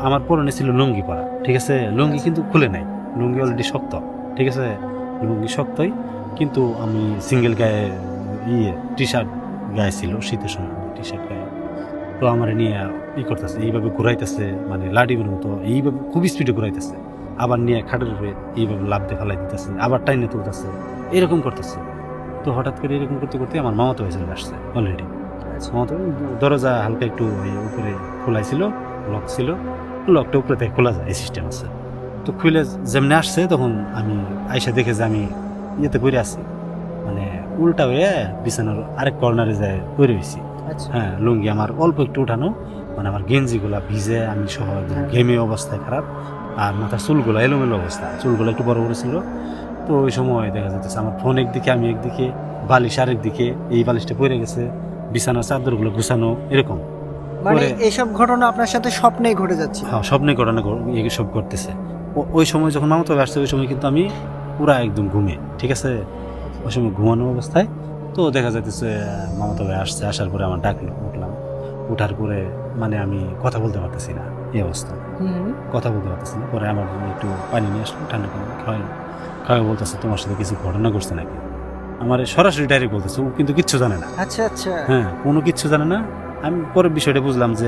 Speaker 2: আমার পরনে ছিল লুঙ্গি পরা। ঠিক আছে, লুঙ্গি কিন্তু খুলে নাই, লুঙ্গি অলরেডি শক্ত। ঠিক আছে, লুঙ্গি শক্তই, কিন্তু আমি সিঙ্গেল গায়ে টি শার্ট গায়ে ছিল, শীতের সময় টি শার্ট গায়ে। তো আমার নিয়ে করতেছে, এইভাবে ঘুরাইতেছে, মানে লাডিমের মতো এইভাবে খুব স্পিডে ঘুরাইতেছে। আবার নিয়ে খাটের উপরে এইভাবে লাফ দিয়ে ফেলাই দিতেছে, আবার টাইনে তুলতেছে, এরকম করতেছে। তো হঠাৎ করে এরকম করতে করতে আমার মামাতো ভাই চলে আসছে অলরেডি। মামাতো ভাই দরজা হালকা একটু উপরে খোলাই ছিল, লক ছিল, লকটা উপরে থেকে খোলা যায়, এই সিস্টেম আছে। তো খুলে যেমনি আসছে, তখন আমি আইসা দেখে যে আমি ইয়েতে পড়ে আছি, মানে উল্টা হয়ে বিছানার আরেক কর্নারে যায় পড়ে হয়েছি। হ্যাঁ, লুঙ্গি আমার অল্প একটু উঠানো, মানে আমার গেঞ্জিগুলা ভিজে, আমি সহ ঘেমে অবস্থায় খারাপ, আর মাথার চুলগুলো এলোমেলো অবস্থা, চুলগুলো একটু বড় বড় ছিল। তো ওই সময় দেখা যাচ্ছে আমার ফোন একদিকে, আমি একদিকে, বালিশ আরেক দিকে, এই বালিশটা পড়ে গেছে, বিছানার চাদরগুলো গুছানো, এরকম।
Speaker 1: মানে এইসব ঘটনা আপনার সাথে স্বপ্নেই ঘটে যাচ্ছে?
Speaker 2: হ্যাঁ, স্বপ্নে ঘটনা সব করতেছে। ওই সময় যখন মামাতো আসছে, ওই সময় কিন্তু আমি পুরা একদম ঘুমে। ঠিক আছে, ওই সময় ঘুমানো অবস্থায়। তো দেখা যাইতেছে মামাতো ভাই আসছে, আসার পরে আমার ডাকলো, উঠলাম। উঠার পরে মানে আমি কথা বলতে পারতেছি না, এই অবস্থা, কথা বলতে পারতেছি না। পরে আমার জন্য একটু পানি নিয়ে আসলো, ঠান্ডা পানি খাওয়াই বলতেছে তোমার সাথে কিছু ঘটনা ঘটছে নাকি। আমার সরাসরি ডাইরেক্ট বলতেছে, ও কিন্তু কিচ্ছু জানে না।
Speaker 1: আচ্ছা আচ্ছা
Speaker 2: হ্যাঁ, কোনো কিচ্ছু জানে না। আমি পরে বিষয়টা বুঝলাম যে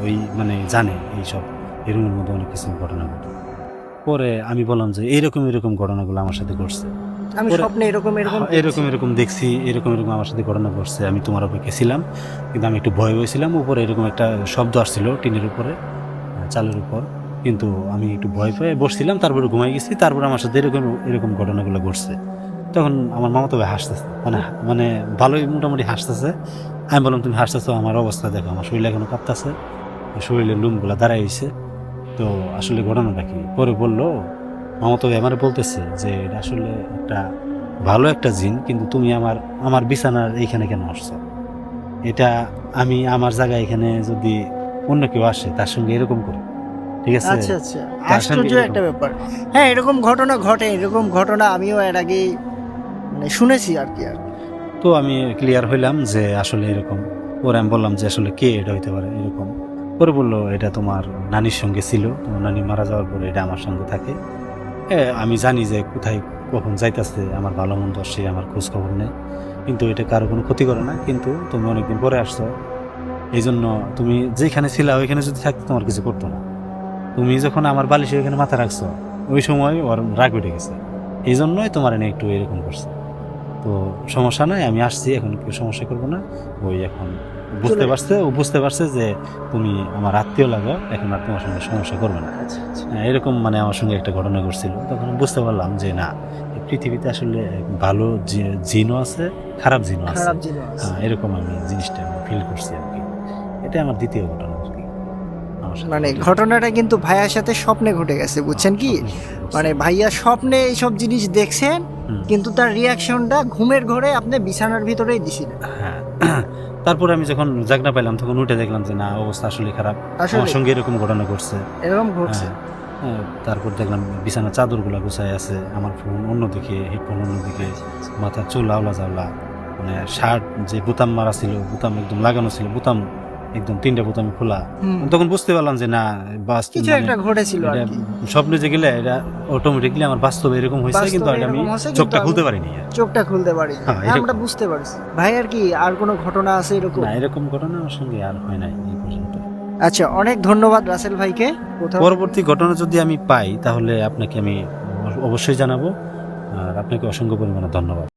Speaker 2: ওই মানে জানে এইসব, এই রুমের মধ্যে অনেক কিছু ঘটনা ঘটে। পরে আমি বললাম যে এরকম ঘটনাগুলো আমার সাথে ঘটছে,
Speaker 1: আমি স্বপ্নে
Speaker 2: এরকম দেখছি, এরকম আমার সাথে ঘটনা ঘটছে। আমি তোমার অপেক্ষা ছিলাম, কিন্তু আমি একটু ভয় হয়েছিলাম। উপরে এরকম একটা শব্দ আসছিল টিনের উপরে, চালের উপর। কিন্তু আমি একটু ভয় পেয়ে বসছিলাম, তারপরে ঘুমাই গেছি। তারপরে আমার সাথে এরকম এরকম ঘটনাগুলো ঘটছে। তখন আমার মামাতো ভাই হাসতেছে, মানে মানে ভালোই মোটামুটি হাসতেছে। আমি বললাম, তুমি হাসতেছো, আমার অবস্থা দেখো, আমার শরীর এখনো কাঁপতেছে, শরীরের লোমগুলা দাঁড়াই হয়েছে। তো আসলে ঘটনাটা কি? পরে বললো, মামাতো ভাই আমার বলতেছে যে এটা আসলে একটা ভালো একটা জিন, কিন্তু তুমি আমার আমার বিছানার এইখানে কেন আসছো? এটা আমি আমার জায়গায় এখানে যদি অন্য কেউ আসে তার সঙ্গে এরকম করে, ঠিক আছে?
Speaker 1: আচ্ছা আচ্ছা,
Speaker 2: তার সঙ্গে
Speaker 1: আশ্চর্য
Speaker 2: এরকম-
Speaker 1: একটা ব্যাপার। হ্যাঁ, এরকম ঘটনা ঘটে, এরকম ঘটনা আমিও এর আগে মানে শুনেছি আর কি।
Speaker 2: তো আমি ক্লিয়ার হইলাম যে আসলে এরকম। পরে আমি বললাম যে আসলে কে এটা হইতে পারে এরকম। পরে বললো, এটা তোমার নানির সঙ্গে ছিল, তোমার নানি মারা যাওয়ার পরে এটা আমার সঙ্গে থাকে। আমি জানি যে কোথায় কখন যাইতাছে, আমার ভালো মন্দ, সে আমার খোঁজ খবর নেই, কিন্তু এটা কারো কোনো ক্ষতি করে না। কিন্তু তুমি অনেকদিন পরে আসছো, এই জন্য তুমি যেখানে ছিলা ওইখানে যদি থাকতো তোমার কিছু করতো না। তুমি যখন আমার বালিশে ওইখানে মাথা রাখছো, ওই সময় ওর রাগ উঠে গেছে, এই জন্যই তোমার এনে একটু এরকম করছে। তো সমস্যা নাই, আমি আসছি, এখন কেউ সমস্যা করবো না। ওই এখন বুঝতে
Speaker 1: চলে-
Speaker 2: পারছে, ও বুঝতে পারছে যে তুমি আমার আত্মীয় লাগো, এখন আর তোমার সঙ্গে সমস্যা করবে না।
Speaker 1: আচ্ছা আচ্ছা।
Speaker 2: এরকম মানে আমার সঙ্গে একটা ঘটনা ঘটছিল। তখন আমি বুঝতে পারলাম যে না, এই পৃথিবীতে আসলে ভালো জিনও আছে, খারাপ জিনও আছে।
Speaker 1: খারাপ জিনিস আছে।
Speaker 2: হ্যাঁ, এরকম আমি জিনিসটা আমি ফিল করছি আর কি। এটা আমার দ্বিতীয় ঘটনা আর কি। আমার সাথে
Speaker 1: মানে
Speaker 2: ঘটে।
Speaker 1: ঘটনাটা কিন্তু ভাইয়ার সাথে স্বপ্নে ঘটে গেছে, বুঝছেন কি?
Speaker 2: স্বপ্নে ঘটছে।
Speaker 1: মানে ভাইয়া স্বপ্নে এইসব জিনিস দেখছেন,
Speaker 2: হুম।
Speaker 1: কিন্তু তার রিয়াকশনটা ঘুমের ঘরে আপনি বিছানার ভিতরেই দিছিলেন।
Speaker 2: হ্যাঁ। তারপরে আমি যখন জাগনা পাইলাম তখন উঠে দেখলাম যে না, অবস্থা আসলে খারাপ,
Speaker 1: আসলে
Speaker 2: আমার সঙ্গে এরকম ঘটনা ঘটছে।
Speaker 1: এরকম ঘটছে।
Speaker 2: হ্যাঁ, হ্যাঁ, তারপর দেখলাম বিছানার চাদরগুলো গুছায় আছে, আমার ফোন অন্যদিকে, হেডফোন অন্যদিকে, মাথার চুল আওলা জাওলা, মানে শার্ট যে বোতাম মারা ছিল, বোতাম একদম লাগানো ছিল, বোতাম একদম 3টা বোতামই খোলা।
Speaker 1: হুম,
Speaker 2: তখন বুঝতে পারলাম যে না,
Speaker 1: কিছু একটা ঘটেছিল আর
Speaker 2: এটা
Speaker 1: কি।
Speaker 2: স্বপ্নে যে গেলে এটা অটোমেটিকলি আমার বাস্তবে এরকম হয়েছে, কিন্তু
Speaker 1: বাস্তবে
Speaker 2: আমি
Speaker 1: এরকম হয়েছে, কিন্তু
Speaker 2: চোখটা
Speaker 1: আমি
Speaker 2: খুলতে পারিনি আর।
Speaker 1: চোখটা খুলতে পারি না।
Speaker 2: হ্যাঁ, এরকম।
Speaker 1: আমরা বুঝতে পারছি। ভাই আর কি আর কোনো ঘটনা আছে এরকম?
Speaker 2: না, এরকম ঘটনা আমার সঙ্গে আর হয় নাই এই পর্যন্ত।
Speaker 1: আচ্ছা, অনেক ধন্যবাদ রাসেল ভাইকে। কোথাও
Speaker 2: পরবর্তী ঘটনা যদি আমি পাই তাহলে আপনাকে আমি অবশ্যই জানাবো। আর আপনাকে অসংখ্য পরিমাণে ধন্যবাদ।